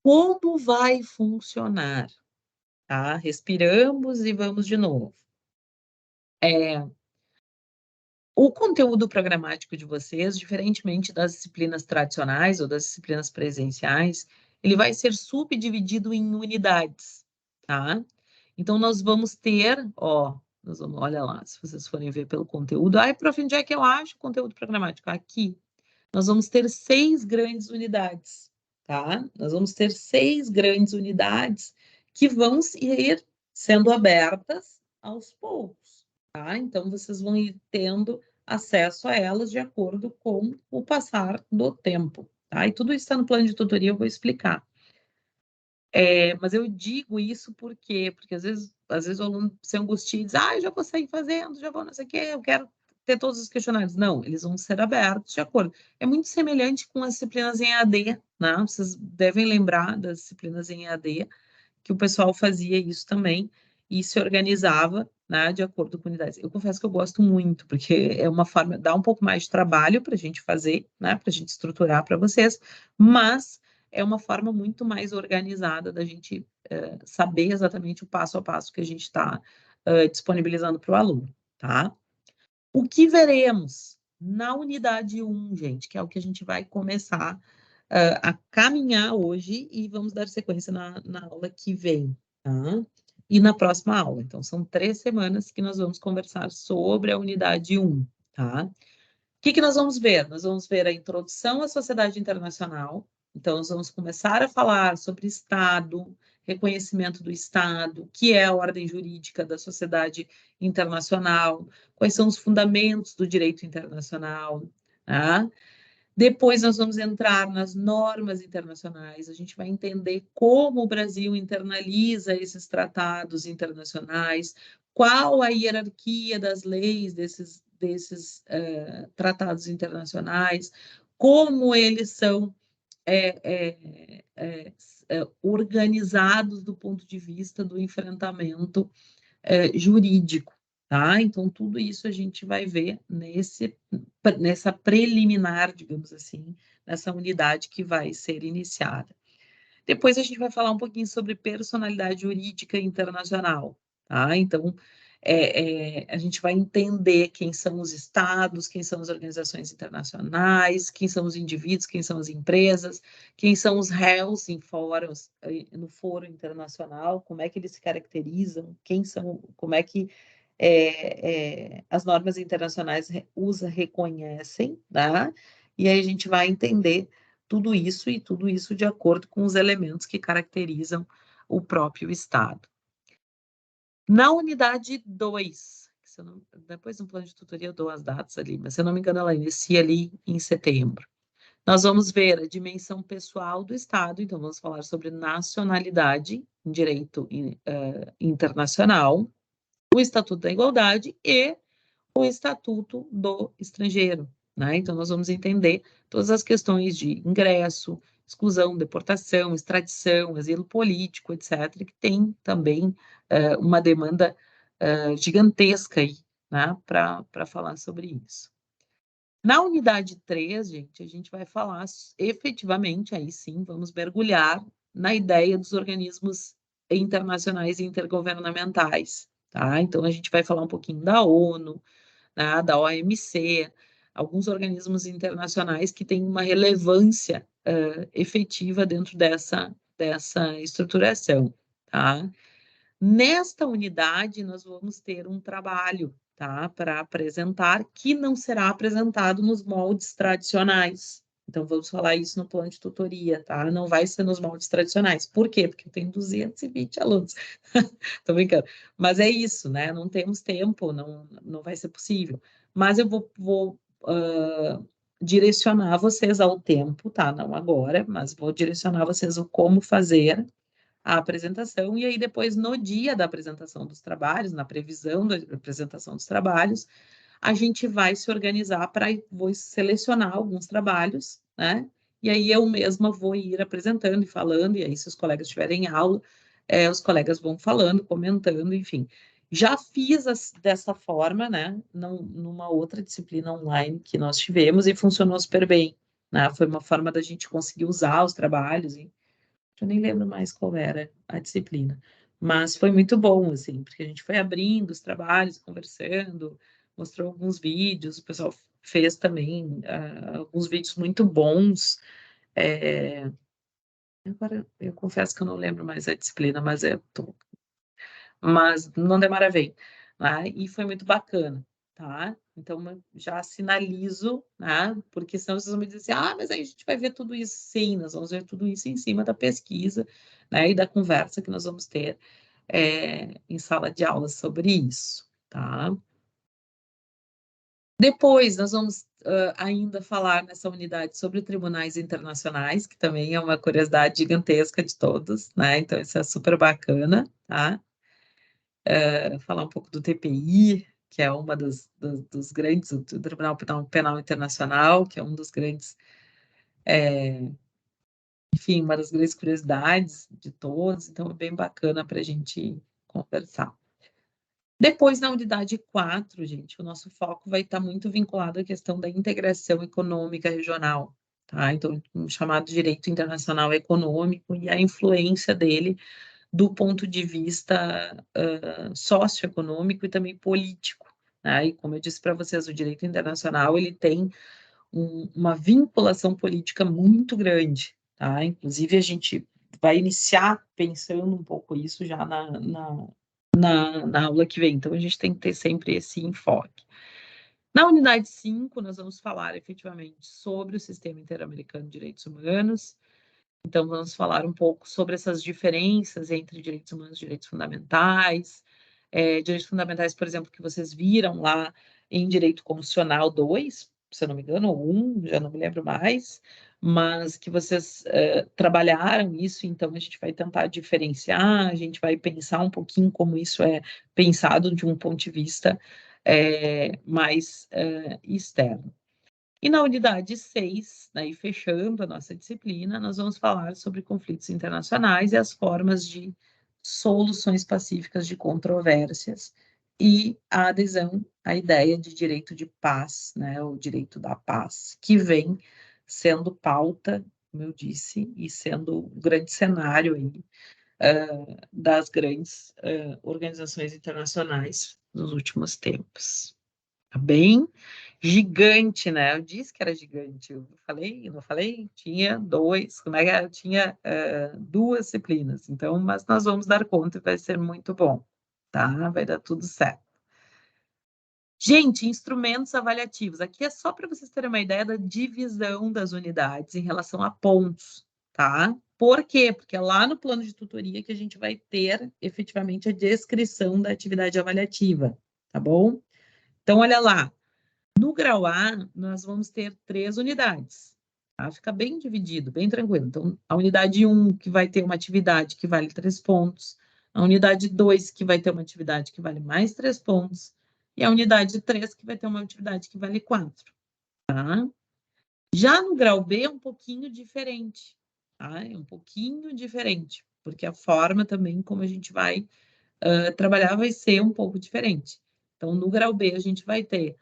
A: Como vai funcionar? Tá? Respiramos e vamos de novo. O conteúdo programático de vocês, diferentemente das disciplinas tradicionais ou das disciplinas presenciais, ele vai ser subdividido em unidades, tá? Então, nós vamos ter, olha lá, se vocês forem ver pelo conteúdo, prof, onde é que eu acho o conteúdo programático? Aqui. Nós vamos ter 6 grandes unidades, tá? Nós vamos ter 6 grandes unidades que vão ir sendo abertas aos poucos, tá? Então, vocês vão ir tendo acesso a elas de acordo com o passar do tempo, tá? E tudo isso está no plano de tutoria, eu vou explicar. Mas eu digo isso porque às vezes o aluno se angustia e diz, eu já vou sair fazendo, já vou não sei o quê, eu quero ter todos os questionários. Não, eles vão ser abertos de acordo. É muito semelhante com as disciplinas em EAD, né? Vocês devem lembrar das disciplinas em EAD, que o pessoal fazia isso também e se organizava, né, de acordo com unidades. Eu confesso que eu gosto muito, porque é uma forma, dá um pouco mais de trabalho para a gente fazer, né, para a gente estruturar para vocês, mas é uma forma muito mais organizada da gente saber exatamente o passo a passo que a gente está disponibilizando para o aluno, tá? O que veremos na unidade 1, gente, que é o que a gente vai começar a caminhar hoje e vamos dar sequência na aula que vem, tá? E na próxima aula. Então, são 3 semanas que nós vamos conversar sobre a unidade 1, tá? O que nós vamos ver? Nós vamos ver a introdução à sociedade internacional. Então, nós vamos começar a falar sobre Estado, reconhecimento do Estado, o que é a ordem jurídica da sociedade internacional, quais são os fundamentos do direito internacional, tá? Depois nós vamos entrar nas normas internacionais, a gente vai entender como o Brasil internaliza esses tratados internacionais, qual a hierarquia das leis desses tratados internacionais, como eles são organizados do ponto de vista do enfrentamento jurídico, tá? Então, tudo isso a gente vai ver nessa preliminar, digamos assim, nessa unidade que vai ser iniciada. Depois a gente vai falar um pouquinho sobre personalidade jurídica internacional, tá? Então, a gente vai entender quem são os estados, quem são as organizações internacionais, quem são os indivíduos, quem são as empresas, quem são os réus em fóruns, no foro internacional, como é que eles se caracterizam, quem são, como é que as normas internacionais reconhecem, tá? E aí a gente vai entender tudo isso de acordo com os elementos que caracterizam o próprio Estado. Na unidade 2, depois no plano de tutoria eu dou as datas ali, mas se eu não me engano ela inicia ali em setembro. Nós vamos ver a dimensão pessoal do Estado, então vamos falar sobre nacionalidade em direito internacional, o Estatuto da Igualdade e o Estatuto do Estrangeiro, né? Então nós vamos entender todas as questões de ingresso, exclusão, deportação, extradição, asilo político, etc., que tem também uma demanda gigantesca aí, né, para falar sobre isso. Na unidade 3, gente, a gente vai falar efetivamente, aí sim, vamos mergulhar na ideia dos organismos internacionais e intergovernamentais, tá? Então, a gente vai falar um pouquinho da ONU, né, da OMC, alguns organismos internacionais que têm uma relevância efetiva dentro dessa estruturação, tá? Nesta unidade, nós vamos ter um trabalho, tá, para apresentar, que não será apresentado nos moldes tradicionais. Então, vamos falar isso no plano de tutoria, tá? Não vai ser nos moldes tradicionais. Por quê? Porque eu tenho 220 alunos. Tô brincando. Mas é isso, né? Não temos tempo, não vai ser possível. Mas eu vou direcionar vocês ao tempo, tá? Não agora, mas vou direcionar vocês o como fazer a apresentação, e aí depois, no dia da apresentação dos trabalhos, na previsão da apresentação dos trabalhos, a gente vai se organizar para, vou selecionar alguns trabalhos, né? E aí eu mesma vou ir apresentando e falando, e aí se os colegas tiverem aula, os colegas vão falando, comentando, enfim. Já fiz dessa forma, né, numa outra disciplina online que nós tivemos e funcionou super bem, né? Foi uma forma da gente conseguir usar os trabalhos, eu nem lembro mais qual era a disciplina, mas foi muito bom, assim, porque a gente foi abrindo os trabalhos, conversando, mostrou alguns vídeos, o pessoal fez também alguns vídeos muito bons. Agora, eu confesso que eu não lembro mais a disciplina, mas não demora a ver, né? E foi muito bacana, tá? Então, já sinalizo, né? Porque senão vocês vão me dizer assim, mas aí a gente vai ver tudo isso. Sim, nós vamos ver tudo isso em cima da pesquisa, né? E da conversa que nós vamos ter em sala de aula sobre isso, tá? Depois, nós vamos ainda falar nessa unidade sobre tribunais internacionais, que também é uma curiosidade gigantesca de todos, né? Então, isso é super bacana, tá? Falar um pouco do TPI, que é uma dos grandes, do Tribunal Penal Internacional, que é um dos grandes, enfim, uma das grandes curiosidades de todos, então é bem bacana para a gente conversar. Depois, na unidade 4, gente, o nosso foco vai estar muito vinculado à questão da integração econômica regional, tá? Então, o chamado direito internacional econômico e a influência dele do ponto de vista socioeconômico e também político, né? E como eu disse para vocês, o direito internacional ele tem uma vinculação política muito grande, tá? Inclusive, a gente vai iniciar pensando um pouco isso já na aula que vem, então a gente tem que ter sempre esse enfoque. Na unidade 5, nós vamos falar efetivamente sobre o Sistema Interamericano de Direitos Humanos. Então, vamos falar um pouco sobre essas diferenças entre direitos humanos e direitos fundamentais. Direitos fundamentais, por exemplo, que vocês viram lá em Direito Constitucional 2, se eu não me engano, ou 1, já não me lembro mais, mas que vocês trabalharam isso, então a gente vai tentar diferenciar, a gente vai pensar um pouquinho como isso é pensado de um ponto de vista mais externo. E na unidade 6, né, fechando a nossa disciplina, nós vamos falar sobre conflitos internacionais e as formas de soluções pacíficas de controvérsias e a adesão à ideia de direito de paz, né, o direito da paz, que vem sendo pauta, como eu disse, e sendo o grande cenário aí, das grandes organizações internacionais nos últimos tempos. Tá bem gigante, né? Eu disse que era gigante. Eu falei, não falei? Tinha dois, como é que era? Tinha duas disciplinas. Então, mas nós vamos dar conta e vai ser muito bom, tá? Vai dar tudo certo. Gente, instrumentos avaliativos. Aqui é só para vocês terem uma ideia da divisão das unidades em relação a pontos, tá? Por quê? Porque é lá no plano de tutoria que a gente vai ter efetivamente a descrição da atividade avaliativa, tá bom? Então, olha lá. No grau A, nós vamos ter 3 unidades, tá? Fica bem dividido, bem tranquilo. Então, a unidade 1, que vai ter uma atividade que vale 3 pontos, a unidade 2, que vai ter uma atividade que vale mais 3 pontos, e a unidade 3, que vai ter uma atividade que vale 4, tá? Já no grau B é um pouquinho diferente, tá? É um pouquinho diferente, porque a forma também como a gente vai trabalhar vai ser um pouco diferente. Então, no grau B, a gente vai ter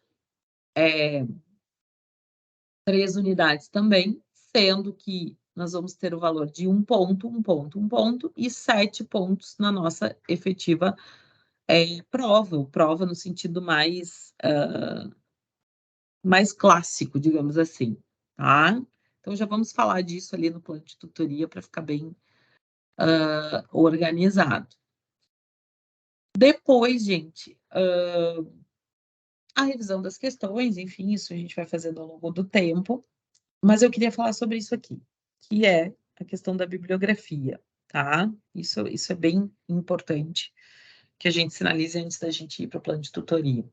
A: 3 unidades também, sendo que nós vamos ter o valor de 1 ponto, 1 ponto, 1 ponto, e 7 pontos na nossa efetiva prova no sentido mais clássico, digamos assim, tá? Então, já vamos falar disso ali no plano de tutoria para ficar bem organizado. Depois, gente, a revisão das questões, enfim, isso a gente vai fazendo ao longo do tempo, mas eu queria falar sobre isso aqui, que é a questão da bibliografia, tá? Isso é bem importante que a gente sinalize antes da gente ir para o plano de tutoria.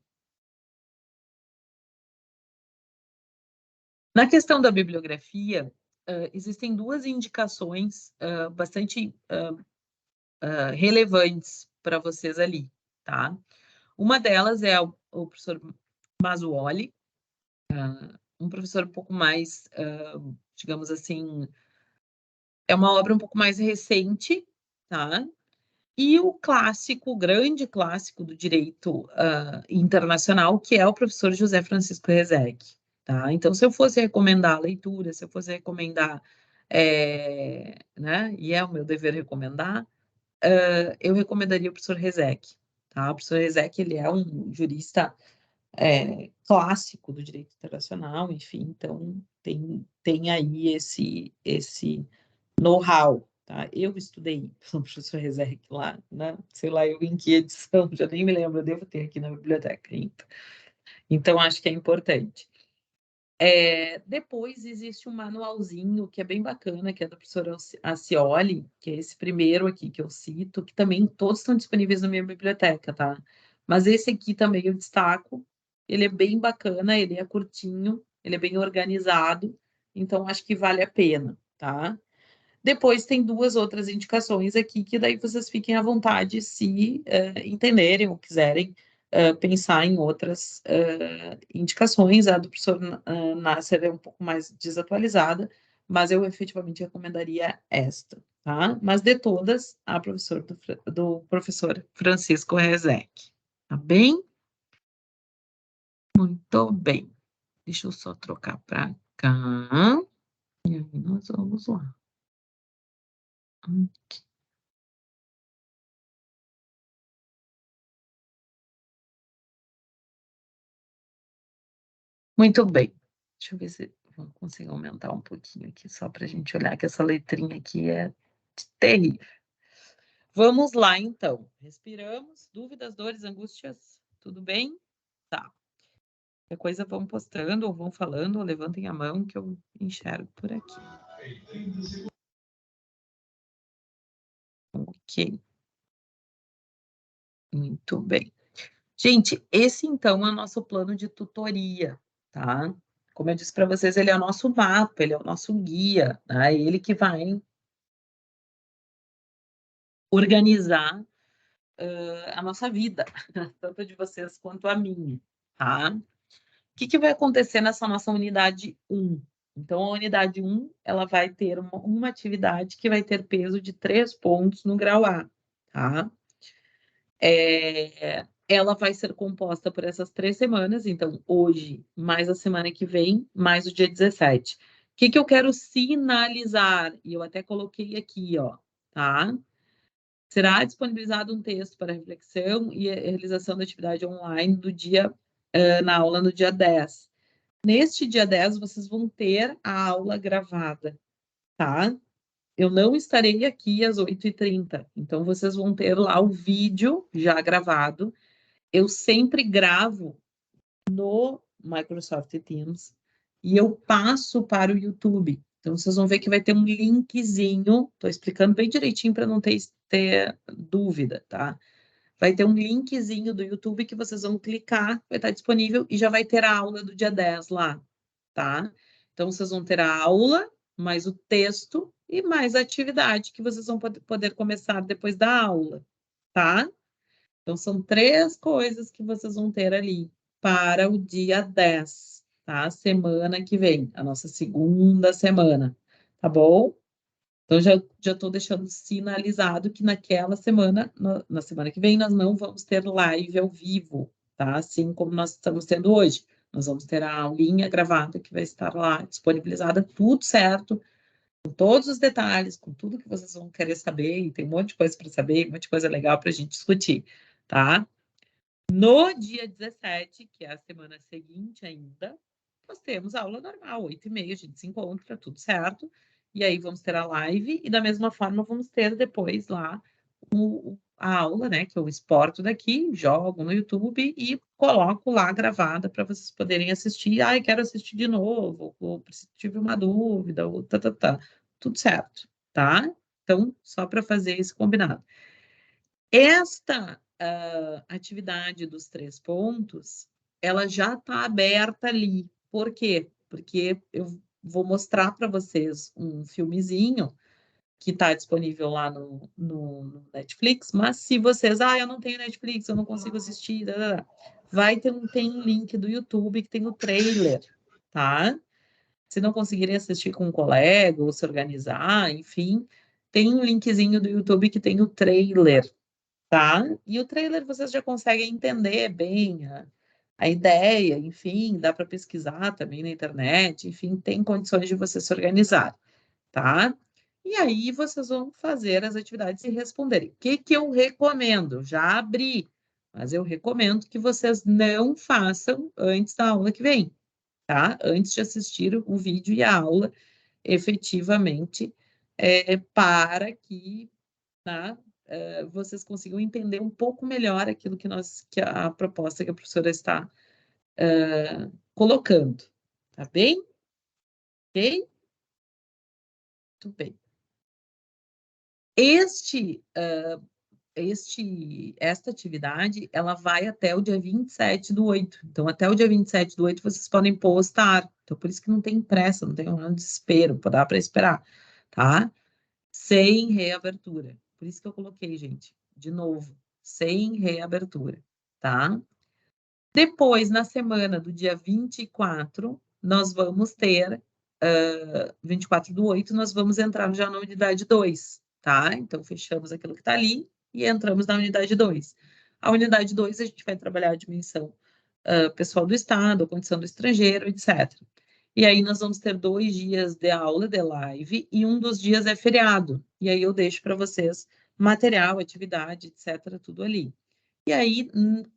A: Na questão da bibliografia, existem 2 indicações bastante relevantes para vocês ali, tá? Uma delas é o professor Masuoli, um professor um pouco mais, digamos assim, é uma obra um pouco mais recente, tá? E o clássico, o grande clássico do direito internacional, que é o professor José Francisco Rezec, tá? Então, se eu fosse recomendar a leitura, se eu fosse recomendar, né, e é o meu dever recomendar, eu recomendaria o professor Rezec, tá? O professor Rezec, ele é um jurista clássico do direito internacional, enfim, então tem aí esse know-how, tá? Eu estudei com o professor Rezec lá, né? Sei lá, eu em que edição, já nem me lembro, eu devo ter aqui na biblioteca ainda. Então, acho que é importante. Depois existe um manualzinho que é bem bacana, que é do professor Acioli, que é esse primeiro aqui que eu cito, que também todos estão disponíveis na minha biblioteca, tá? Mas esse aqui também eu destaco, ele é bem bacana, ele é curtinho, ele é bem organizado, então acho que vale a pena, tá? Depois tem 2 outras indicações aqui, que daí vocês fiquem à vontade se entenderem ou quiserem pensar em outras indicações. A do professor Nasser é um pouco mais desatualizada, mas eu efetivamente recomendaria esta, tá? Mas de todas, a do professor Francisco Rezec, tá bem? Muito bem. Deixa eu só trocar para cá. E aí nós vamos lá. Muito bem. Deixa eu ver se eu consigo aumentar um pouquinho aqui, só para a gente olhar que essa letrinha aqui é terrível. Vamos lá, então. Respiramos. Dúvidas, dores, angústias? Tudo bem? Tá. Qualquer coisa vão postando, ou vão falando, ou levantem a mão que eu enxergo por aqui. Ok. Muito bem. Gente, esse então é o nosso plano de tutoria, tá? Como eu disse para vocês, ele é o nosso mapa, ele é o nosso guia, tá? É ele que vai organizar a nossa vida, tanto de vocês quanto a minha, tá? O que vai acontecer nessa nossa unidade 1? Então, a unidade 1, ela vai ter uma atividade que vai ter peso de 3 pontos no grau A, tá? Ela vai ser composta por essas 3 semanas, então, hoje, mais a semana que vem, mais o dia 17. O que eu quero sinalizar? E eu até coloquei aqui, ó, tá? Será disponibilizado um texto para reflexão e a realização da atividade online na aula no dia 10. Neste dia 10, vocês vão ter a aula gravada, tá? Eu não estarei aqui às 8h30, então vocês vão ter lá o vídeo já gravado. Eu sempre gravo no Microsoft Teams e eu passo para o YouTube. Então, vocês vão ver que vai ter um linkzinho, estou explicando bem direitinho para não ter dúvida, tá? Vai ter um linkzinho do YouTube que vocês vão clicar, vai estar disponível e já vai ter a aula do dia 10 lá, tá? Então, vocês vão ter a aula, mais o texto e mais a atividade que vocês vão poder começar depois da aula, tá? Então, são 3 coisas que vocês vão ter ali para o dia 10, tá? Semana que vem, a nossa segunda semana, tá bom? Então, já estou deixando sinalizado que naquela semana, na semana que vem, nós não vamos ter live ao vivo, tá? Assim como nós estamos tendo hoje. Nós vamos ter a aulinha gravada que vai estar lá disponibilizada, tudo certo, com todos os detalhes, com tudo que vocês vão querer saber, e tem um monte de coisa para saber, um monte de coisa legal para a gente discutir, tá? No dia 17, que é a semana seguinte ainda, nós temos a aula normal, 8h30, a gente se encontra, tudo certo. E aí vamos ter a live, e da mesma forma vamos ter depois lá a aula, né? Que eu exporto daqui, jogo no YouTube e coloco lá gravada para vocês poderem assistir. Ah, quero assistir de novo, ou tive uma dúvida, ou tá. Tudo certo, tá? Então, só para fazer esse combinado. Esta atividade dos 3 pontos, ela já está aberta ali. Por quê? Porque eu vou mostrar para vocês um filmezinho que está disponível lá no Netflix, mas se vocês, eu não tenho Netflix, eu não consigo assistir, tem um link do YouTube que tem o trailer, tá? Se não conseguirem assistir com um colega ou se organizar, enfim, tem um linkzinho do YouTube que tem o trailer, tá? E o trailer vocês já conseguem entender bem a ideia, enfim, dá para pesquisar também na internet, enfim, tem condições de você se organizar, tá? E aí vocês vão fazer as atividades e responderem. O que que eu recomendo? Já abri, mas eu recomendo que vocês não façam antes da aula que vem, tá? Antes de assistir o vídeo e a aula, efetivamente, para que, tá? Vocês consigam entender um pouco melhor aquilo que a proposta que a professora está colocando, tá bem? Ok? Muito bem. Esta atividade, ela vai até o dia 27/8. Então, até o dia 27/8, vocês podem postar. Então, por isso que não tem pressa, não tem um desespero, dá para esperar, tá? Sem reabertura. Por isso que eu coloquei, gente, de novo, sem reabertura, tá? Depois, na semana do dia 24, nós vamos ter, 24/8, nós vamos entrar já na unidade 2, tá? Então, fechamos aquilo que está ali e entramos na unidade 2. A unidade 2, a gente vai trabalhar a dimensão pessoal do Estado, a condição do estrangeiro, etc. E aí, nós vamos ter 2 dias de aula, de live, e um dos dias é feriado. E aí, eu deixo para vocês material, atividade, etc., tudo ali. E aí,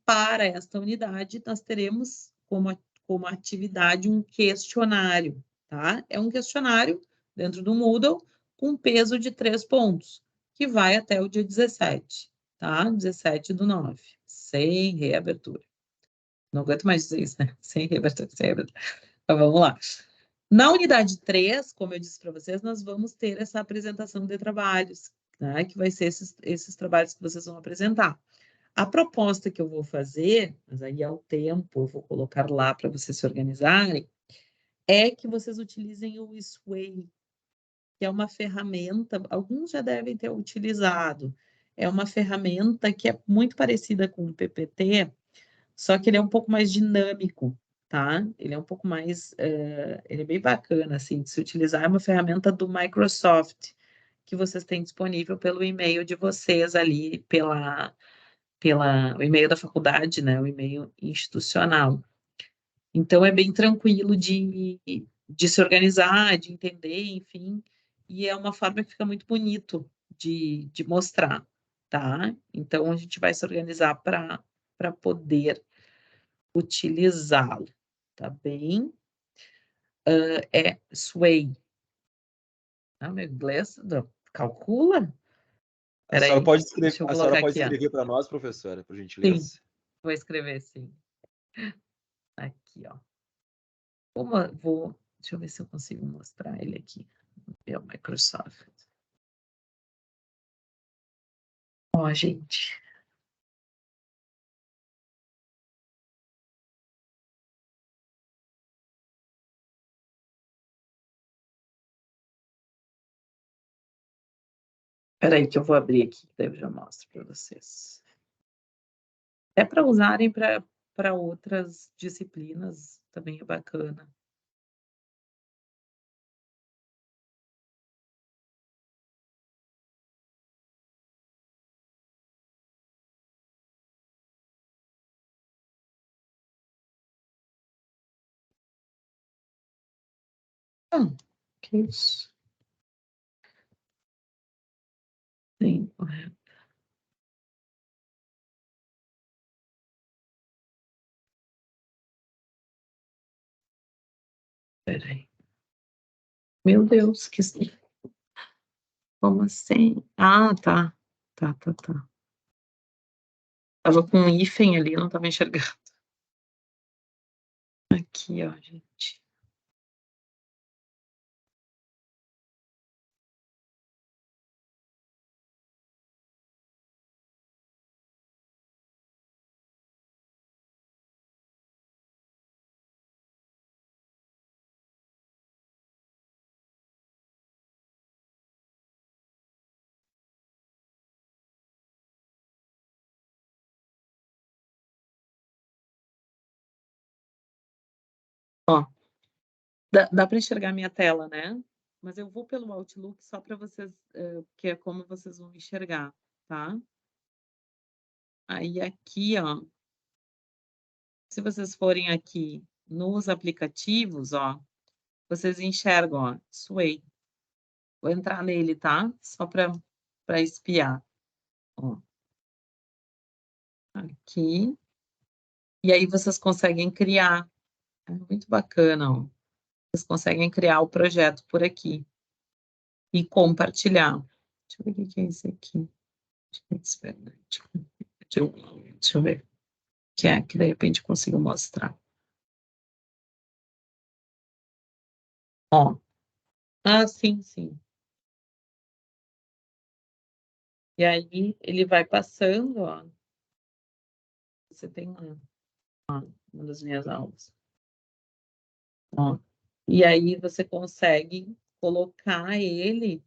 A: para esta unidade, nós teremos como atividade um questionário, tá? É um questionário dentro do Moodle com peso de 3 pontos, que vai até o dia 17, tá? 17/9, sem reabertura. Não aguento mais dizer isso, né? Sem reabertura, sem reabertura. Então, vamos lá. Na unidade 3, como eu disse para vocês, nós vamos ter essa apresentação de trabalhos, né? Que vai ser esses trabalhos que vocês vão apresentar. A proposta que eu vou fazer, mas aí ao tempo eu vou colocar lá para vocês se organizarem, é que vocês utilizem o Sway, que é uma ferramenta, alguns já devem ter utilizado, é uma ferramenta que é muito parecida com o PPT, só que ele é um pouco mais dinâmico, tá? Ele é um pouco mais, ele é bem bacana, assim, de se utilizar, é uma ferramenta do Microsoft, que vocês têm disponível pelo e-mail de vocês ali, o e-mail da faculdade, né, o e-mail institucional. Então, é bem tranquilo de se organizar, de entender, enfim, e é uma forma que fica muito bonito de mostrar, tá? Então, a gente vai se organizar para poder utilizá-lo, tá bem? É sway. Ah, meu inglês, calcula? Espera aí, deixa eu
B: A senhora
A: colocar
B: pode
A: aqui, ó.
B: escrever para nós, professora, por
A: Sim,
B: gentileza?
A: vou escrever sim. Aqui, ó. Deixa eu ver se eu consigo mostrar ele aqui. É o Microsoft. Ó, gente. Espera aí que eu vou abrir aqui, daí eu já mostro para vocês. É para usarem para outras disciplinas, também é bacana. Que isso? Sim, correto. Espera aí. Meu Deus, como assim? Ah, tá. Tá. Tava com um hífen ali, não tava enxergando. Aqui, ó, gente. Ó, dá para enxergar minha tela, né? Mas eu vou pelo Outlook só para vocês, que é como vocês vão enxergar, tá? Aí aqui, ó, se vocês forem aqui nos aplicativos, ó, vocês enxergam, ó, Sway. Vou entrar nele, tá? Só para espiar. Ó, aqui. E aí vocês conseguem criar. É muito bacana, ó. Vocês conseguem criar o projeto por aqui e compartilhar. Deixa eu ver o que é isso aqui. Deixa eu ver. Que de repente eu consigo mostrar. Ó. Ah, sim. E aí ele vai passando, ó. Você tem uma das minhas aulas. Ó. E aí você consegue colocar ele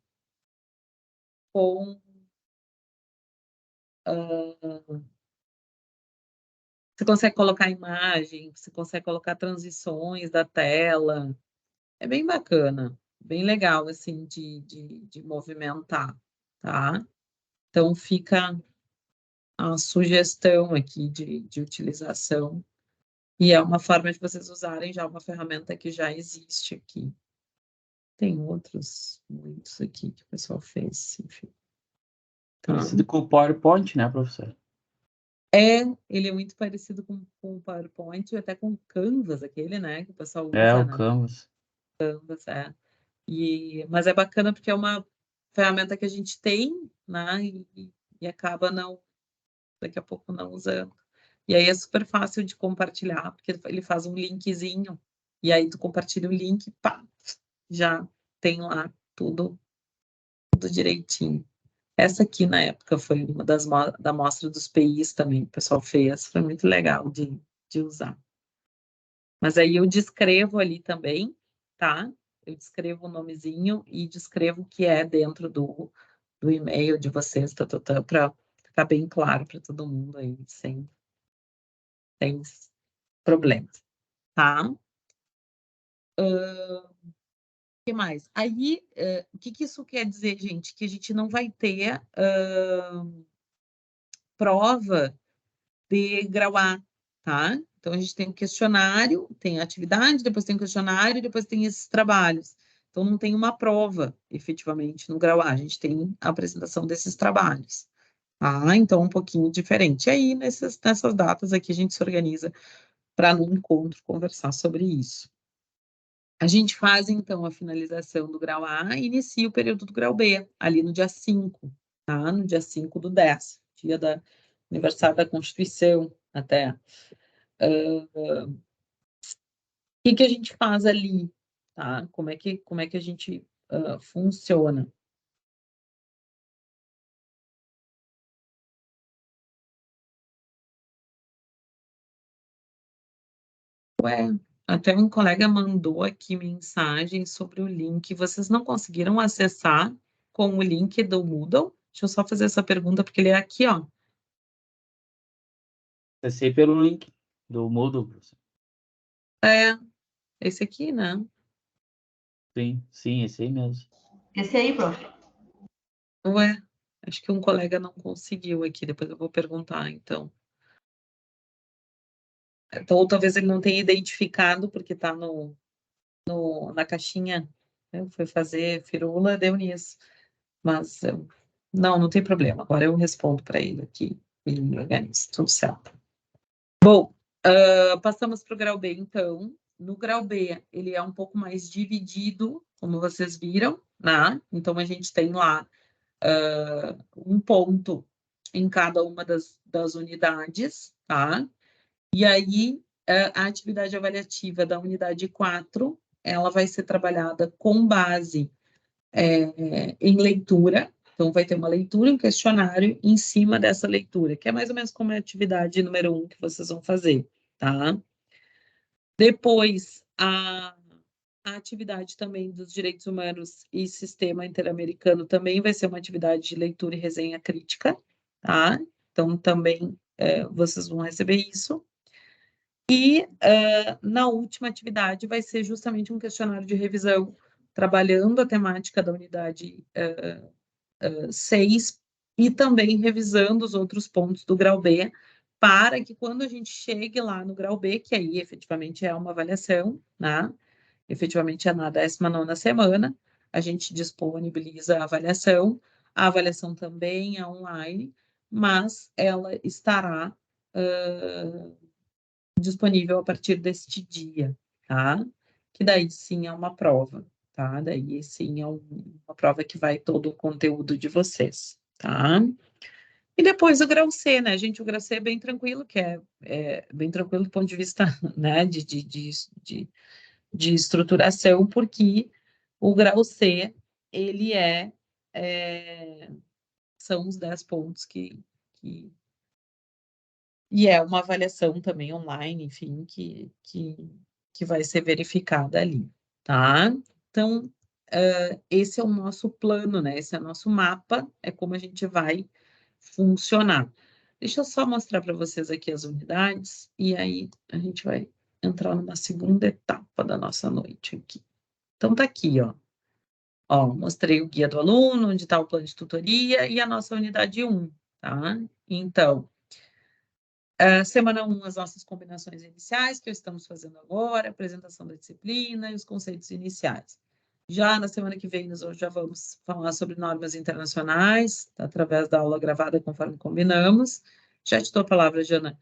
A: com. Você consegue colocar imagem, você consegue colocar transições da tela. É bem bacana, bem legal, assim, de movimentar, tá? Então, fica a sugestão aqui de utilização. E é uma forma de vocês usarem já uma ferramenta que já existe aqui. Tem outros, muitos aqui que o pessoal fez, enfim. Tá?
C: Parecido com o PowerPoint, né, professor?
A: Ele é muito parecido com o PowerPoint e até com o Canvas, aquele, né, que o pessoal
C: É,
A: usa,
C: o
A: né?
C: Canvas.
A: Canvas, mas é bacana porque é uma ferramenta que a gente tem, né, e acaba daqui a pouco não usando. E aí é super fácil de compartilhar, porque ele faz um linkzinho, e aí tu compartilha o link, pá, já tem lá tudo direitinho. Essa aqui, na época, foi uma da mostra dos PIs também, que o pessoal fez, foi muito legal de usar. Mas aí eu descrevo ali também, tá? Eu descrevo o nomezinho e descrevo o que é dentro do e-mail de vocês, para ficar bem claro para todo mundo aí, sem problemas, tá? O que mais? Aí, o que isso quer dizer, gente? Que a gente não vai ter prova de grau A, tá? Então, a gente tem um questionário, tem a atividade, depois tem o questionário, depois tem esses trabalhos. Então, não tem uma prova, efetivamente, no grau A. A gente tem a apresentação desses trabalhos, Ah, então um pouquinho diferente. E aí, nessas datas aqui, a gente se organiza para no encontro conversar sobre isso. A gente faz, então, a finalização do grau A e inicia o período do grau B, ali no dia 5, tá? No dia 5 do 10, dia do aniversário da Constituição, até. O que a gente faz ali, tá? Como é que a gente funciona? Ué, até um colega mandou aqui mensagem sobre o link. Vocês não conseguiram acessar com o link do Moodle? Deixa eu só fazer essa pergunta, porque ele é aqui, ó.
C: Acessei pelo link do Moodle, professor.
A: É, esse aqui, né?
C: Sim, esse aí mesmo.
B: Esse aí, prof.
A: Ué, acho que um colega não conseguiu aqui, depois eu vou perguntar, então. Então, ou talvez ele não tenha identificado, porque está na caixinha, né? Foi fazer firula, deu nisso. Mas, não tem problema. Agora eu respondo para ele aqui, ele me organiza, tudo certo. Bom, passamos para o grau B, então. No grau B, ele é um pouco mais dividido, como vocês viram, né? Então, a gente tem lá um ponto em cada uma das unidades, tá? E aí, a atividade avaliativa da unidade 4, ela vai ser trabalhada com base em leitura. Então, vai ter uma leitura, um questionário em cima dessa leitura, que é mais ou menos como a atividade número 1 que vocês vão fazer, tá? Depois, a atividade também dos direitos humanos e sistema interamericano também vai ser uma atividade de leitura e resenha crítica, tá? Então, também vocês vão receber isso. E na última atividade vai ser justamente um questionário de revisão, trabalhando a temática da unidade 6 e também revisando os outros pontos do grau B, para que quando a gente chegue lá no grau B, que aí efetivamente é uma avaliação, né? Efetivamente é na 19ª semana, a gente disponibiliza a avaliação também é online, mas ela estará disponível a partir deste dia, tá? Que daí sim é uma prova, tá? Daí sim é uma prova que vai todo o conteúdo de vocês, tá? E depois o grau C, né, gente? O grau C é bem tranquilo, que é bem tranquilo do ponto de vista, né, de estruturação, porque o grau C, ele são os 10 pontos e é uma avaliação também online, enfim, que vai ser verificada ali, tá? Então, esse é o nosso plano, né? Esse é o nosso mapa, é como a gente vai funcionar. Deixa eu só mostrar para vocês aqui as unidades, e aí a gente vai entrar numa segunda etapa da nossa noite aqui. Então, tá aqui, ó. Ó, mostrei o guia do aluno, onde está o plano de tutoria e a nossa unidade 1, tá? Então, semana 1, as nossas combinações iniciais, que estamos fazendo agora, apresentação da disciplina e os conceitos iniciais. Já na semana que vem, nós já vamos falar sobre normas internacionais, através da aula gravada, conforme combinamos. Já te dou a palavra, Jana.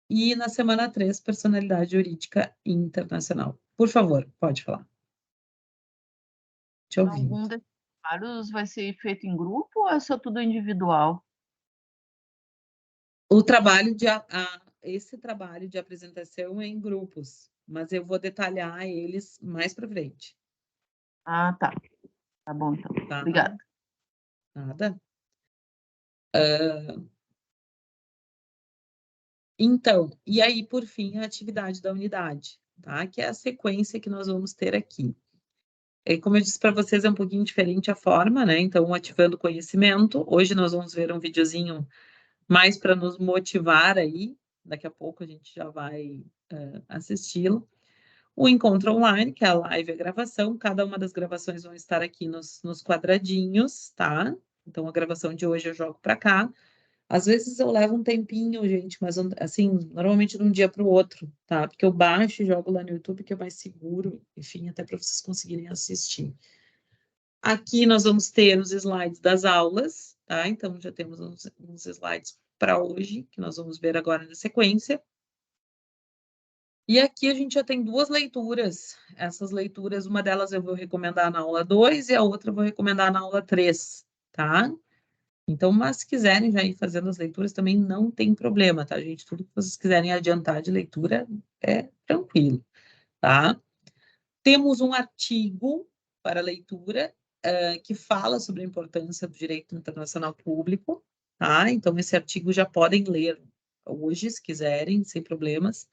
A: E na semana 3, personalidade jurídica internacional. Por favor, pode falar. Te ouvindo.
B: Algum desses trabalhos vai ser feito em grupo ou é só tudo individual?
A: O trabalho esse trabalho de apresentação é em grupos, mas eu vou detalhar eles mais para frente.
B: Ah, tá. Tá bom, então.
A: Tá?
B: Obrigada.
A: Nada. Então, e aí, por fim, a atividade da unidade, tá? Que é a sequência que nós vamos ter aqui. Como eu disse para vocês, é um pouquinho diferente a forma, né? Então, ativando conhecimento. Hoje nós vamos ver um videozinho mais para nos motivar aí. Daqui a pouco a gente já vai assisti-lo. O encontro online, que é a live e a gravação. Cada uma das gravações vão estar aqui nos quadradinhos, tá? Então, a gravação de hoje eu jogo para cá. Às vezes eu levo um tempinho, gente, mas assim, normalmente de um dia para o outro, tá? Porque eu baixo e jogo lá no YouTube, que é mais seguro, enfim, até para vocês conseguirem assistir. Aqui nós vamos ter os slides das aulas, tá? Então, já temos uns slides para hoje, que nós vamos ver agora na sequência. E aqui a gente já tem 2 leituras. Essas leituras, uma delas eu vou recomendar na aula 2 e a outra eu vou recomendar na aula 3, tá? Então, mas se quiserem já ir fazendo as leituras, também não tem problema, tá, gente? Tudo que vocês quiserem adiantar de leitura é tranquilo, tá? Temos um artigo para leitura que fala sobre a importância do direito internacional público, tá? Então, esse artigo já podem ler hoje, se quiserem, sem problemas.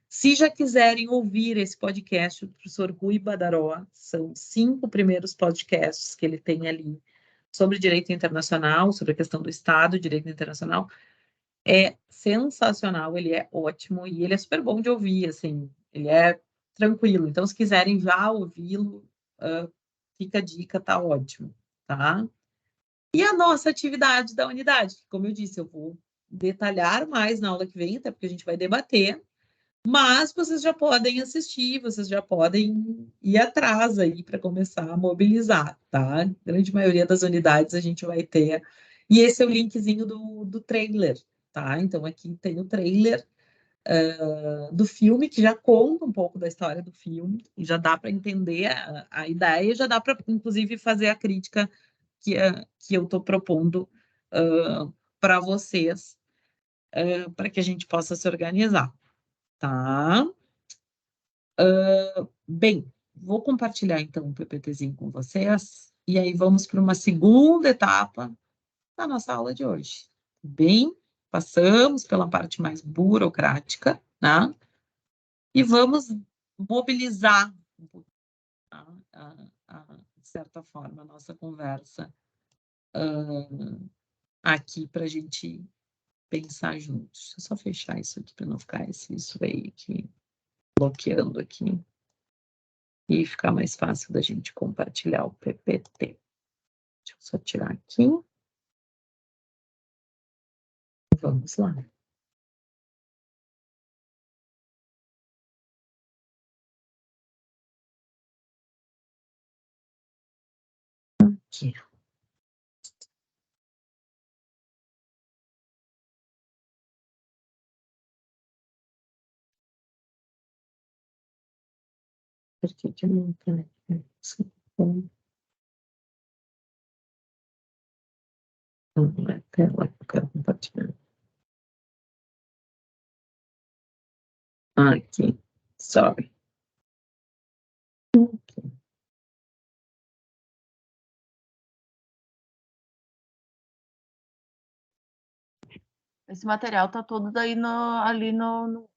A: Se já quiserem ouvir esse podcast do professor Rui Badaró, são 5 primeiros podcasts que ele tem ali sobre direito internacional, sobre a questão do Estado, direito internacional. É sensacional, ele é ótimo e ele é super bom de ouvir, assim, ele é tranquilo. Então, se quiserem já ouvi-lo, fica a dica, tá ótimo, tá? E a nossa atividade da unidade, que, como eu disse, eu vou detalhar mais na aula que vem, até porque a gente vai debater, mas vocês já podem assistir, vocês já podem ir atrás aí para começar a mobilizar, tá? A grande maioria das unidades a gente vai ter. E esse é o linkzinho do trailer, tá? Então aqui tem o trailer do filme, que já conta um pouco da história do filme, e já dá para entender a ideia, já dá para, inclusive, fazer a crítica que eu estou propondo para vocês, para que a gente possa se organizar. Tá? Bem, vou compartilhar então o PPTzinho com vocês e aí vamos para uma segunda etapa da nossa aula de hoje. Bem, passamos pela parte mais burocrática, né? E vamos mobilizar, de certa forma, a nossa conversa aqui para a gente pensar juntos. Deixa eu só fechar isso aqui para não ficar isso aí aqui, bloqueando aqui. E ficar mais fácil da gente compartilhar o PPT. Deixa eu só tirar aqui. Vamos lá. Aqui. Por que que eu não tenho isso? Não é tela que eu quero compartilhar. Aqui. Sorry. Aqui.
B: Esse material tá todo daí ali no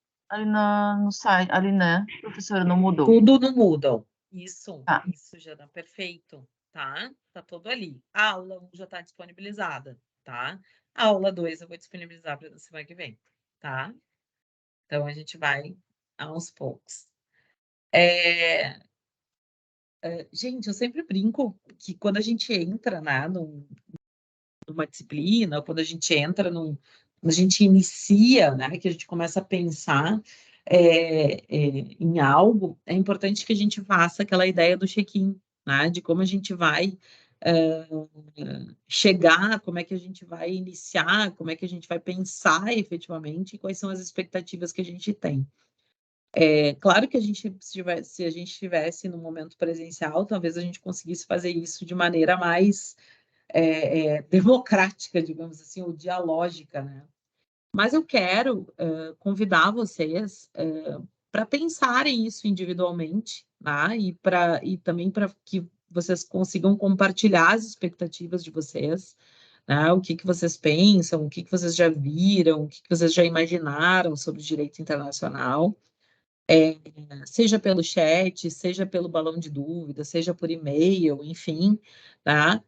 B: site, ali, né, professora, não mudou.
A: Tudo no Moodle. Isso,
B: Tá.
A: isso já dá perfeito, tá? Tá tudo ali. A aula 1 já está disponibilizada, tá? A aula 2 eu vou disponibilizar para a semana que vem, tá? Então, a gente vai aos poucos. Gente, eu sempre brinco que quando a gente entra, né, numa disciplina, quando a gente entra quando a gente inicia, né, que a gente começa a pensar em algo, é importante que a gente faça aquela ideia do check-in, né, de como a gente vai chegar, como é que a gente vai iniciar, como é que a gente vai pensar efetivamente e quais são as expectativas que a gente tem. É claro que a gente, se a gente estivesse no momento presencial, talvez a gente conseguisse fazer isso de maneira mais democrática, digamos assim, ou dialógica, né? Mas eu quero convidar vocês para pensarem isso individualmente, né? E também para que vocês consigam compartilhar as expectativas de vocês, né? O que vocês pensam, o que vocês já viram, o que vocês já imaginaram sobre o direito internacional. Seja pelo chat, seja pelo balão de dúvidas, seja por e-mail, enfim, tá?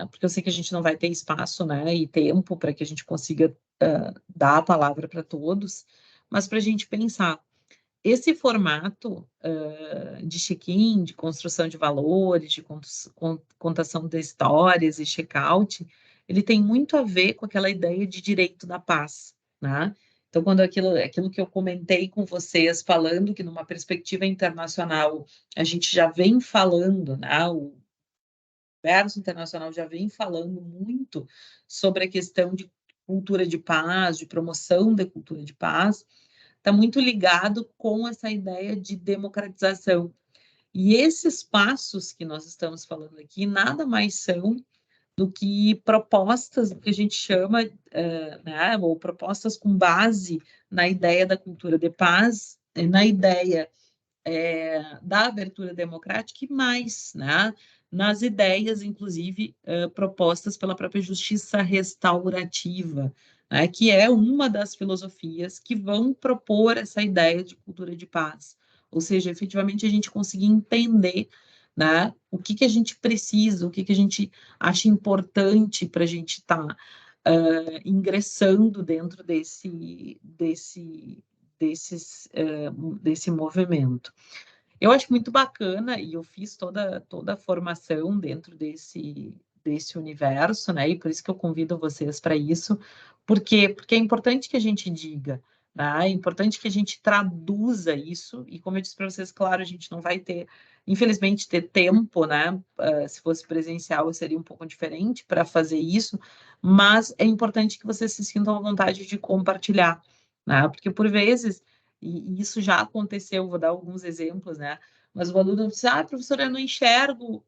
A: Porque eu sei que a gente não vai ter espaço, né, e tempo para que a gente consiga dar a palavra para todos, mas para a gente pensar. Esse formato de check-in, de construção de valores, de contação de histórias e check-out, ele tem muito a ver com aquela ideia de direito da paz, né? Então, quando aquilo que eu comentei com vocês, falando que numa perspectiva internacional, a gente já vem falando, né? universo internacional já vem falando muito sobre a questão de cultura de paz, de promoção da cultura de paz, está muito ligado com essa ideia de democratização. E esses passos que nós estamos falando aqui nada mais são do que propostas que a gente chama, né, ou propostas com base na ideia da cultura de paz, na ideia da abertura democrática e mais, né, nas ideias, inclusive, propostas pela própria justiça restaurativa, né, que é uma das filosofias que vão propor essa ideia de cultura de paz. Ou seja, efetivamente a gente conseguir entender, né, o que a gente precisa, o que a gente acha importante para a gente estar ingressando dentro desse movimento. Eu acho muito bacana, e eu fiz toda a formação dentro desse universo, né? E por isso que eu convido vocês para isso, porque é importante que a gente diga, né? É importante que a gente traduza isso, e como eu disse para vocês, claro, a gente não vai ter, infelizmente, ter tempo, né? Se fosse presencial, seria um pouco diferente para fazer isso, mas é importante que vocês se sintam à vontade de compartilhar, né? Porque por vezes, e isso já aconteceu, vou dar alguns exemplos, né? Mas o aluno diz, professora, eu não enxergo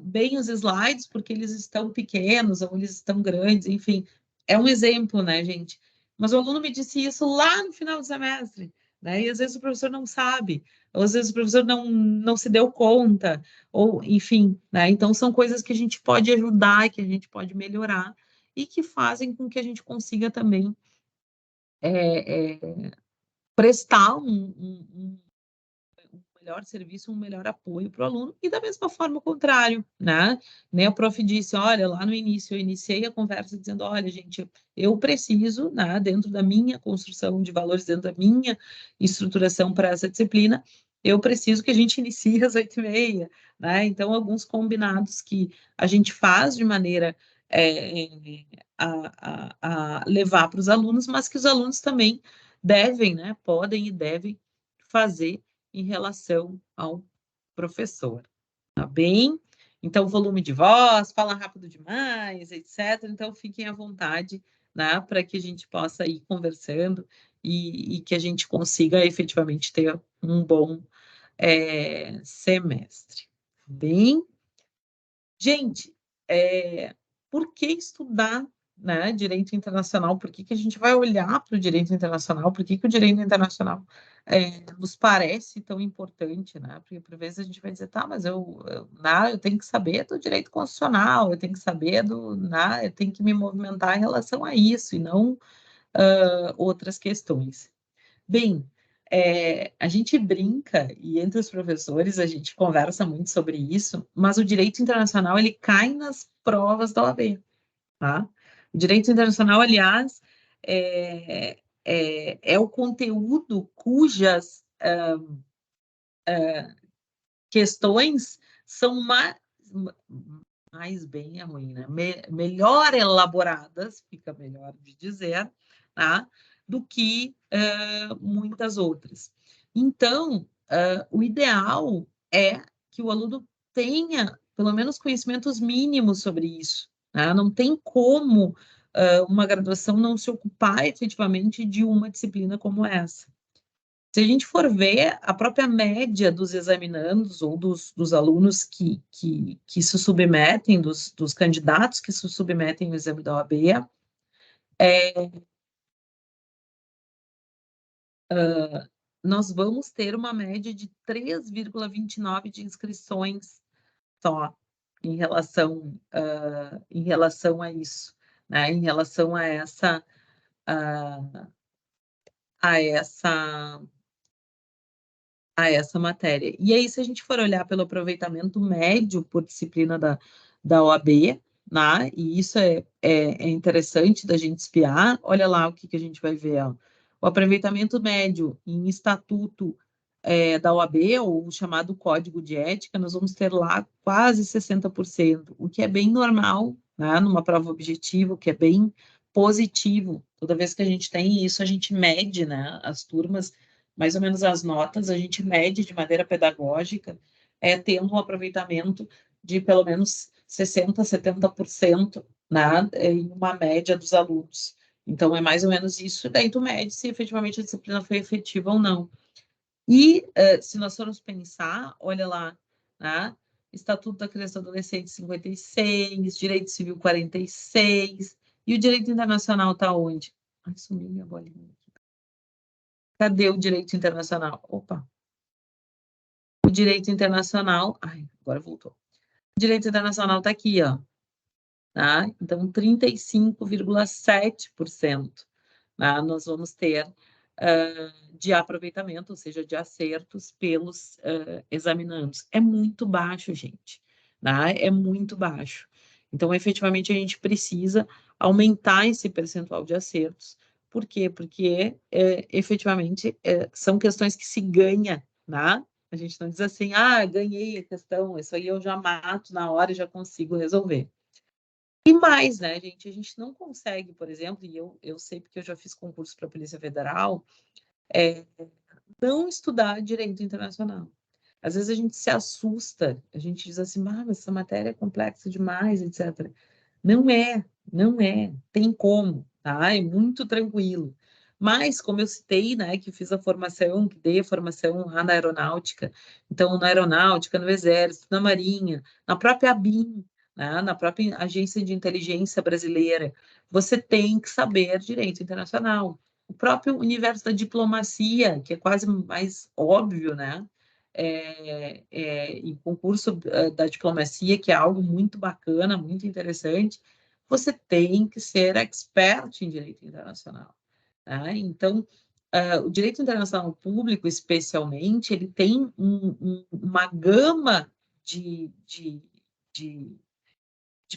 A: bem os slides porque eles estão pequenos ou eles estão grandes, enfim. É um exemplo, né, gente? Mas o aluno me disse isso lá no final do semestre, né? E às vezes o professor não sabe, ou às vezes o professor não se deu conta, ou enfim, né? Então são coisas que a gente pode ajudar, que a gente pode melhorar e que fazem com que a gente consiga também prestar um melhor serviço, um melhor apoio para o aluno, e da mesma forma o contrário, né? Nem a prof disse, olha, lá no início eu iniciei a conversa dizendo, olha, gente, eu preciso, né, dentro da minha construção de valores, dentro da minha estruturação para essa disciplina, eu preciso que a gente inicie às 8h30, né? Então, alguns combinados que a gente faz de maneira a levar para os alunos, mas que os alunos também devem, né, podem e devem fazer em relação ao professor, tá bem? Então, volume de voz, fala rápido demais, etc. Então, fiquem à vontade, né, para que a gente possa ir conversando e que a gente consiga efetivamente ter um bom semestre. Bem, gente, por que estudar, né, direito internacional? Por que a gente vai olhar para o direito internacional? Por que o direito internacional nos parece tão importante, né? Porque por vezes a gente vai dizer, tá, mas eu tenho que saber do direito constitucional, eu tenho que saber né, eu tenho que me movimentar em relação a isso e não outras questões. Bem, a gente brinca e entre os professores a gente conversa muito sobre isso, mas o direito internacional ele cai nas provas da OAB, tá? O direito internacional, aliás, é o conteúdo cujas questões são mais bem é ruim, né? Melhor elaboradas, fica melhor de dizer, tá? Do que muitas outras. Então, o ideal é que o aluno tenha, pelo menos, conhecimentos mínimos sobre isso, né? Não tem como uma graduação não se ocupar efetivamente de uma disciplina como essa. Se a gente for ver a própria média dos examinandos ou dos alunos que se submetem, dos candidatos que se submetem ao exame da OAB, nós vamos ter uma média de 3,29 de inscrições só em relação a isso, né? Em relação a essa matéria. E aí, se a gente for olhar pelo aproveitamento médio por disciplina da OAB, né? E isso é interessante da gente espiar, olha lá o que a gente vai ver, ó. O aproveitamento médio em estatuto da OAB, ou o chamado Código de Ética, nós vamos ter lá quase 60%, o que é bem normal, né? Numa prova objetiva, o que é bem positivo. Toda vez que a gente tem isso, a gente mede, né? As turmas, mais ou menos as notas, a gente mede de maneira pedagógica, tendo um aproveitamento de pelo menos 60%, 70%, né, em uma média dos alunos. Então, é mais ou menos isso, daí tu mede se efetivamente a disciplina foi efetiva ou não. E, se nós formos pensar, olha lá, né, Estatuto da Criança e Adolescente 56, Direito Civil 46, e o Direito Internacional está onde? Ai, sumiu minha bolinha. Cadê o Direito Internacional? Opa! O Direito Internacional... Ai, agora voltou. O Direito Internacional está aqui, ó. Tá? Então, 35,7%, né, nós vamos ter de aproveitamento, ou seja, de acertos pelos examinandos. É muito baixo, gente. Né? É muito baixo. Então, efetivamente, a gente precisa aumentar esse percentual de acertos. Por quê? Porque, efetivamente, são questões que se ganha, né? A gente não diz assim, ganhei a questão, isso aí eu já mato na hora e já consigo resolver. E mais, né, gente? A gente não consegue, por exemplo, e eu sei porque eu já fiz concurso para a Polícia Federal, não estudar direito internacional. Às vezes a gente se assusta, a gente diz assim, mas essa matéria é complexa demais, etc. Não é, não é, tem como, tá? É muito tranquilo. Mas, como eu citei, né, que fiz a formação, que dei a formação lá na aeronáutica, então, na aeronáutica, no Exército, na Marinha, na própria ABIN, né, na própria Agência de Inteligência Brasileira, você tem que saber direito internacional. O próprio universo da diplomacia, que é quase mais óbvio, né? E concurso da diplomacia, que é algo muito bacana, muito interessante, você tem que ser expert em direito internacional. Tá? Então, o direito internacional público, especialmente, ele tem uma gama de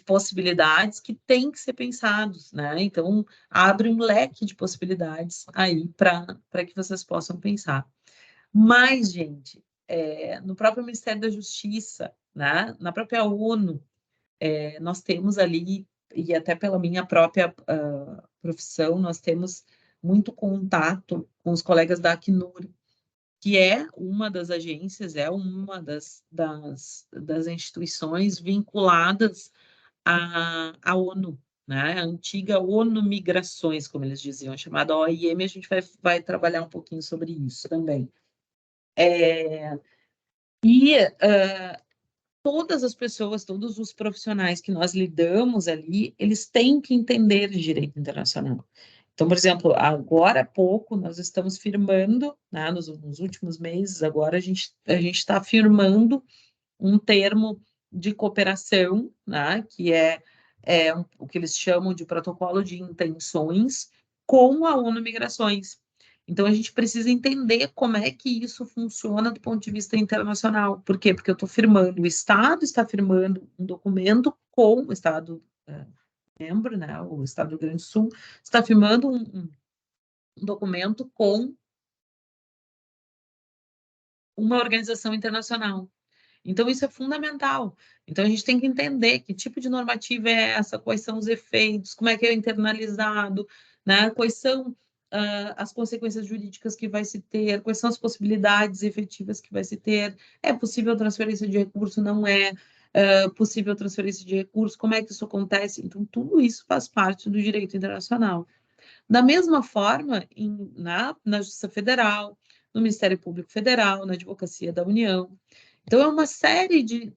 A: possibilidades que tem que ser pensados, né? Então, abre um leque de possibilidades aí para que vocês possam pensar. Mas, gente, no próprio Ministério da Justiça, né? Na própria ONU, nós temos ali, e até pela minha própria profissão, nós temos muito contato com os colegas da Acnur, que é uma das agências, é uma das instituições vinculadas à ONU, né? A antiga ONU Migrações, como eles diziam, chamada OIM, a gente vai trabalhar um pouquinho sobre isso também. Todas as pessoas, todos os profissionais que nós lidamos ali, eles têm que entender de direito internacional. Então, por exemplo, agora há pouco nós estamos firmando, né, nos últimos meses, agora a gente está firmando um termo de cooperação, né, que é o que eles chamam de protocolo de intenções com a ONU Migrações. Então, a gente precisa entender como é que isso funciona do ponto de vista internacional. Por quê? Porque eu estou firmando, o Estado está firmando um documento com o Estado membro, né, o Estado do Rio Grande do Sul, está firmando um documento com uma organização internacional. Então, isso é fundamental. Então, a gente tem que entender que tipo de normativa é essa, quais são os efeitos, como é que é internalizado, né? Quais são as consequências jurídicas que vai se ter, quais são as possibilidades efetivas que vai se ter, é possível transferência de recurso, não é possível transferência de recurso, como é que isso acontece? Então, tudo isso faz parte do direito internacional. Da mesma forma, na Justiça Federal, no Ministério Público Federal, na Advocacia da União. Então, é uma série de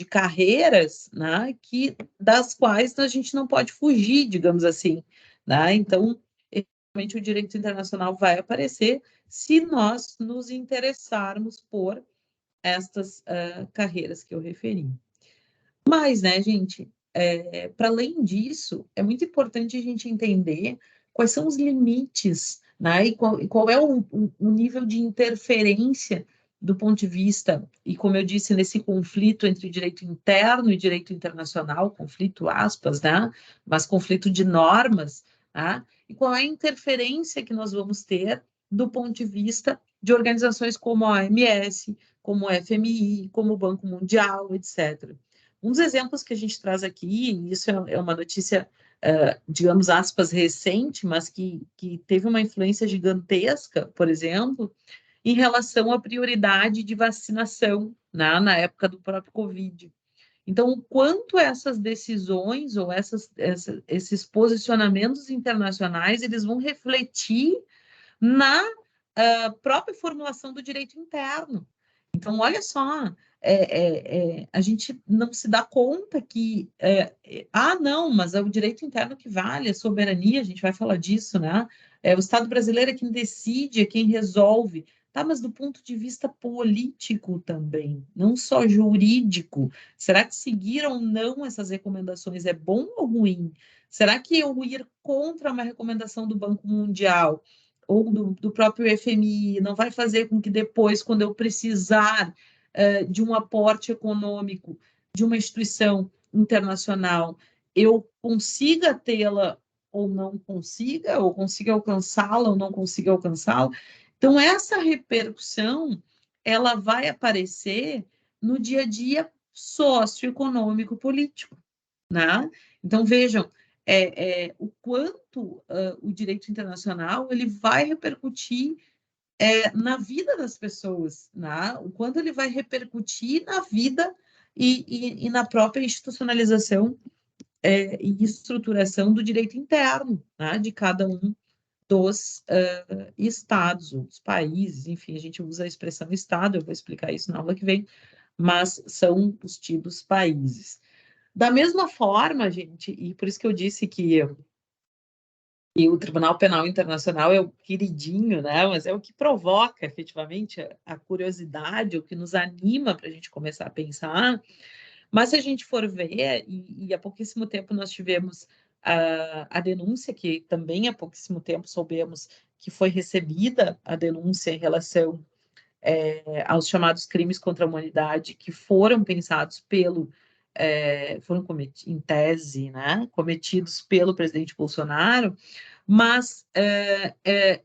A: carreiras, né, das quais a gente não pode fugir, digamos assim. Né? Então, realmente, o direito internacional vai aparecer se nós nos interessarmos por estas carreiras que eu referi. Mas, né, gente, para além disso, é muito importante a gente entender quais são os limites, né, e qual é o nível de interferência do ponto de vista, e como eu disse, nesse conflito entre direito interno e direito internacional, conflito aspas, né, mas conflito de normas, tá? E qual é a interferência que nós vamos ter do ponto de vista de organizações como a OMS, como o FMI, como o Banco Mundial, etc. Um dos exemplos que a gente traz aqui, e isso é uma notícia, digamos, aspas, recente, mas que teve uma influência gigantesca, por exemplo, em relação à prioridade de vacinação né, na época do próprio Covid. Então, o quanto essas decisões ou esses posicionamentos internacionais, eles vão refletir na própria formulação do direito interno. Então, olha só, a gente não se dá conta que, não, mas é o direito interno que vale, a soberania, a gente vai falar disso, né? O Estado brasileiro é quem decide, é quem resolve. Tá, mas do ponto de vista político também, não só jurídico. Será que seguir ou não essas recomendações é bom ou ruim? Será que eu ir contra uma recomendação do Banco Mundial ou do próprio FMI não vai fazer com que depois, quando eu precisar de um aporte econômico de uma instituição internacional, eu consiga tê-la ou não consiga, ou consiga alcançá-la ou não consiga alcançá-la? Então, essa repercussão, ela vai aparecer no dia a dia socioeconômico político, né? Então, vejam, o quanto o direito internacional ele vai repercutir na vida das pessoas, né? O quanto ele vai repercutir na vida e na própria institucionalização e estruturação do direito interno, né? De cada um dos estados, ou dos países, enfim, a gente usa a expressão estado, eu vou explicar isso na aula que vem, mas são os tidos países. Da mesma forma, gente, e por isso que eu disse que o Tribunal Penal Internacional é o queridinho, né? Mas é o que provoca efetivamente a curiosidade, o que nos anima para a gente começar a pensar. Mas se a gente for ver, e há pouquíssimo tempo nós tivemos a denúncia, que também há pouquíssimo tempo soubemos que foi recebida a denúncia em relação aos chamados crimes contra a humanidade, que foram pensados foram cometidos, em tese, né, cometidos pelo presidente Bolsonaro, mas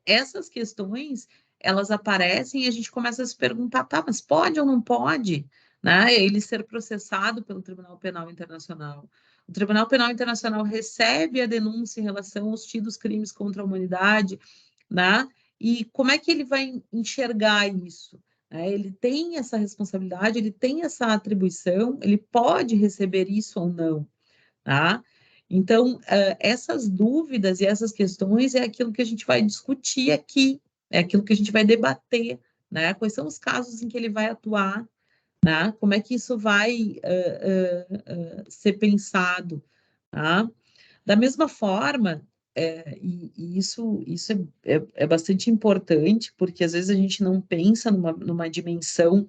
A: essas questões, elas aparecem e a gente começa a se perguntar, tá, mas pode ou não pode, né, ele ser processado pelo Tribunal Penal Internacional? O Tribunal Penal Internacional recebe a denúncia em relação aos tidos crimes contra a humanidade, né, e como é que ele vai enxergar isso? Ele tem essa responsabilidade, ele tem essa atribuição, ele pode receber isso ou não, tá? Então, essas dúvidas e essas questões é aquilo que a gente vai discutir aqui, é aquilo que a gente vai debater, né? Quais são os casos em que ele vai atuar, né? Como é que isso vai ser pensado, tá? Da mesma forma, e isso é bastante importante, porque às vezes a gente não pensa numa dimensão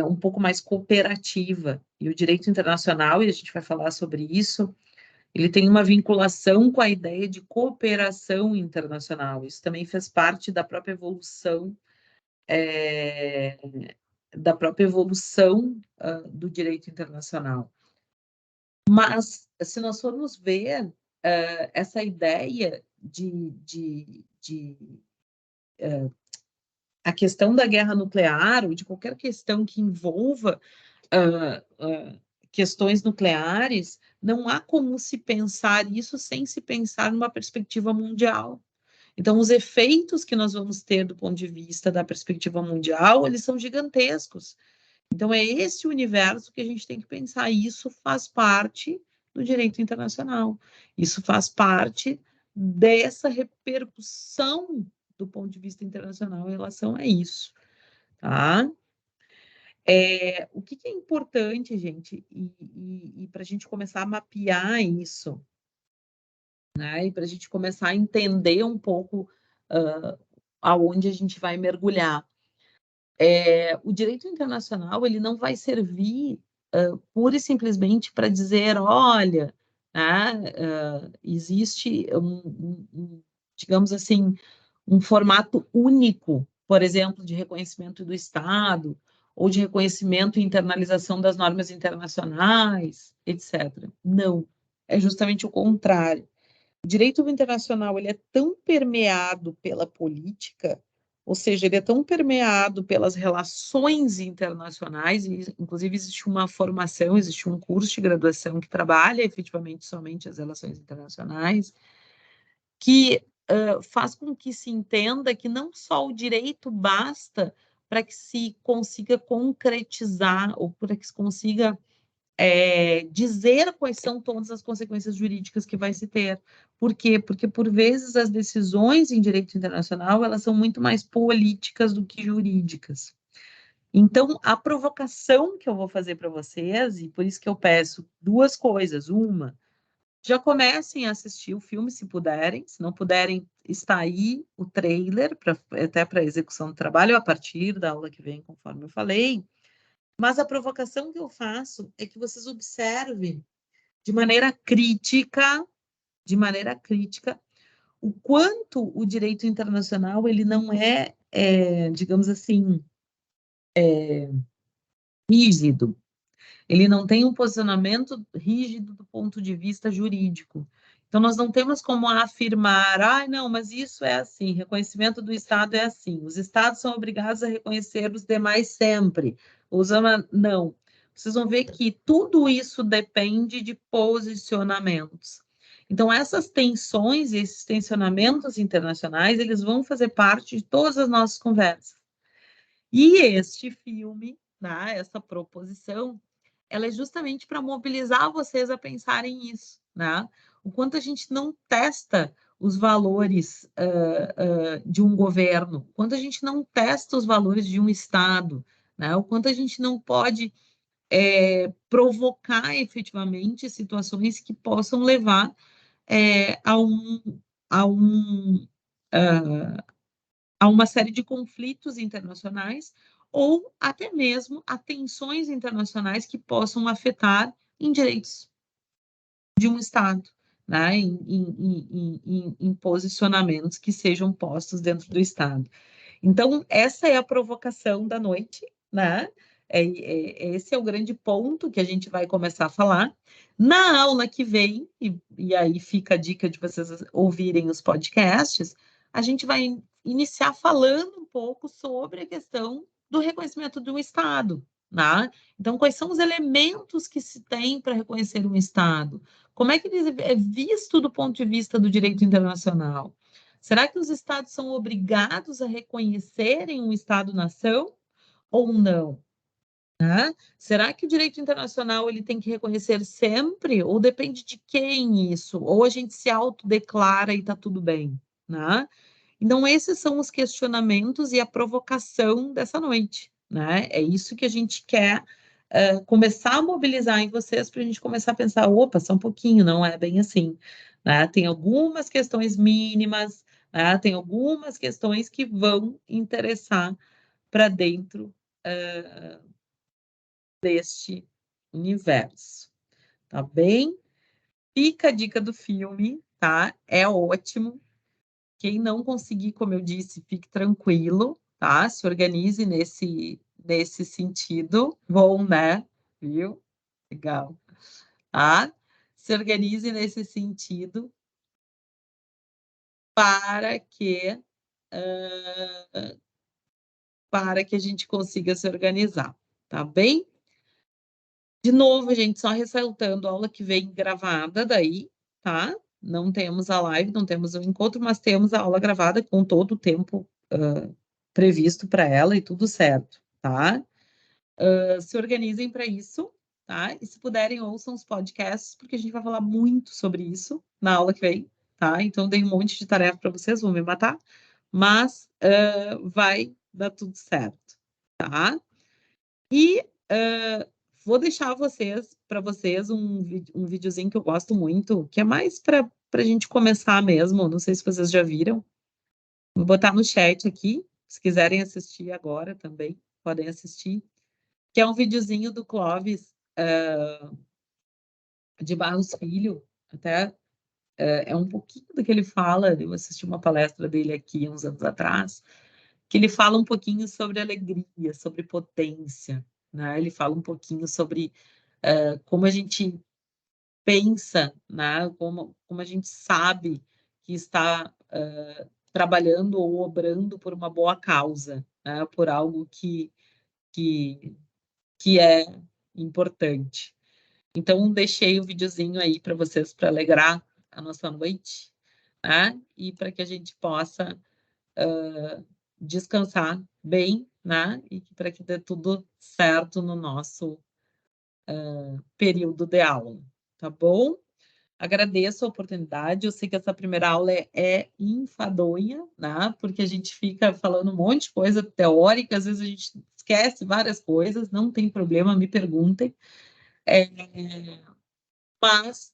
A: um pouco mais cooperativa, e o direito internacional, e a gente vai falar sobre isso, ele tem uma vinculação com a ideia de cooperação internacional. Isso também fez parte da própria evolução do direito internacional. Mas, se nós formos ver essa ideia a questão da guerra nuclear, ou de qualquer questão que envolva questões nucleares, não há como se pensar isso sem se pensar numa perspectiva mundial. Então, os efeitos que nós vamos ter do ponto de vista da perspectiva mundial, eles são gigantescos. Então, é esse universo que a gente tem que pensar. E isso faz parte do direito internacional. Isso faz parte dessa repercussão do ponto de vista internacional em relação a isso, tá? O que é importante, gente, e para a gente começar a mapear isso, né? E para a gente começar a entender um pouco aonde a gente vai mergulhar. O direito internacional ele não vai servir pura e simplesmente para dizer, olha, né, existe digamos assim, um formato único, por exemplo, de reconhecimento do Estado, ou de reconhecimento e internalização das normas internacionais, etc. Não, é justamente o contrário. O direito internacional ele é tão permeado pela política, ou seja, ele é tão permeado pelas relações internacionais, e inclusive existe uma formação, existe um curso de graduação que trabalha efetivamente somente as relações internacionais, que faz com que se entenda que não só o direito basta para que se consiga concretizar ou para que se consiga dizer quais são todas as consequências jurídicas que vai se ter. Por quê? Porque, por vezes, as decisões em direito internacional, elas são muito mais políticas do que jurídicas. Então, a provocação que eu vou fazer para vocês, e por isso que eu peço duas coisas. Uma, já comecem a assistir o filme, se puderem. Se não puderem, está aí o trailer, até para execução do trabalho, a partir da aula que vem, conforme eu falei. Mas a provocação que eu faço é que vocês observem de maneira crítica, o quanto o direito internacional ele não digamos assim, rígido. Ele não tem um posicionamento rígido do ponto de vista jurídico. Então, nós não temos como afirmar, não, mas isso é assim, reconhecimento do Estado é assim, os Estados são obrigados a reconhecer os demais sempre. Não. Vocês vão ver que tudo isso depende de posicionamentos. Então, essas tensões e esses tensionamentos internacionais, eles vão fazer parte de todas as nossas conversas. E este filme, né, essa proposição, ela é justamente para mobilizar vocês a pensarem isso, né? O quanto a gente não testa os valores de um governo, o quanto a gente não testa os valores de um Estado, né? O quanto a gente não pode provocar efetivamente situações que possam levar a uma série de conflitos internacionais ou até mesmo a tensões internacionais que possam afetar em direitos de um Estado, né? Em posicionamentos que sejam postos dentro do Estado. Então, essa é a provocação da noite, né? Esse é o grande ponto que a gente vai começar a falar. Na aula que vem, e aí fica a dica de vocês ouvirem os podcasts, a gente vai iniciar falando um pouco sobre a questão do reconhecimento de um Estado, né? Então, quais são os elementos que se tem para reconhecer um Estado? Como é que ele é visto do ponto de vista do direito internacional? Será que os Estados são obrigados a reconhecerem um Estado-nação ou não? Né? Será que o direito internacional ele tem que reconhecer sempre ou depende de quem isso? Ou a gente se autodeclara e está tudo bem? Né? Então, esses são os questionamentos e a provocação dessa noite. Né? É isso que a gente quer começar a mobilizar em vocês para a gente começar a pensar, opa, só um pouquinho, não é bem assim. Né? Tem algumas questões mínimas, né? Tem algumas questões que vão interessar para dentro deste universo. Tá bem? Fica a dica do filme, tá? É ótimo. Quem não conseguir, como eu disse, fique tranquilo, tá? Se organize nesse sentido. Bom, né? Viu? Legal. Tá? Se organize nesse sentido para que a gente consiga se organizar, tá bem? De novo, gente, só ressaltando, a aula que vem gravada daí, tá? Não temos a live, não temos o encontro, mas temos a aula gravada com todo o tempo previsto para ela e tudo certo, tá? Se organizem para isso, tá? E se puderem, ouçam os podcasts, porque a gente vai falar muito sobre isso na aula que vem, tá? Então, dei um monte de tarefa para vocês, vão me matar, mas vai dar tudo certo, tá? E vou deixar para vocês um videozinho que eu gosto muito, que é mais para a gente começar mesmo, não sei se vocês já viram. Vou botar no chat aqui, se quiserem assistir agora também, podem assistir, que é um videozinho do Clóvis de Barros Filho, até é um pouquinho do que ele fala, eu assisti uma palestra dele aqui uns anos atrás, que ele fala um pouquinho sobre alegria, sobre potência, né? Ele fala um pouquinho sobre como a gente pensa, né? Como a gente sabe que está trabalhando ou obrando por uma boa causa, né? Por algo que, que é importante. Então, deixei o videozinho aí para vocês, para alegrar a nossa noite, né? E para que a gente possa descansar bem, né? E para que dê tudo certo no nosso período de aula, tá bom? Agradeço a oportunidade. Eu sei que essa primeira aula é enfadonha, né? Porque a gente fica falando um monte de coisa teórica, às vezes a gente esquece várias coisas, não tem problema, me perguntem. Mas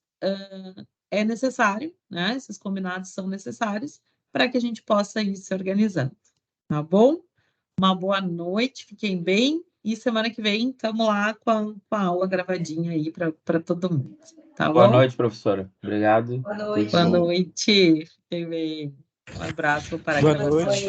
A: é necessário, né? Esses combinados são necessários para que a gente possa ir se organizando, tá bom? Uma boa noite, fiquem bem. E semana que vem estamos lá com a aula gravadinha aí para todo mundo. Tá
C: Boa
A: bom?
C: noite, professora. Obrigado.
B: Boa noite.
A: Boa noite. Fiquem bem. Um abraço. Vou parar
D: Boa
A: a gravação.
D: noite.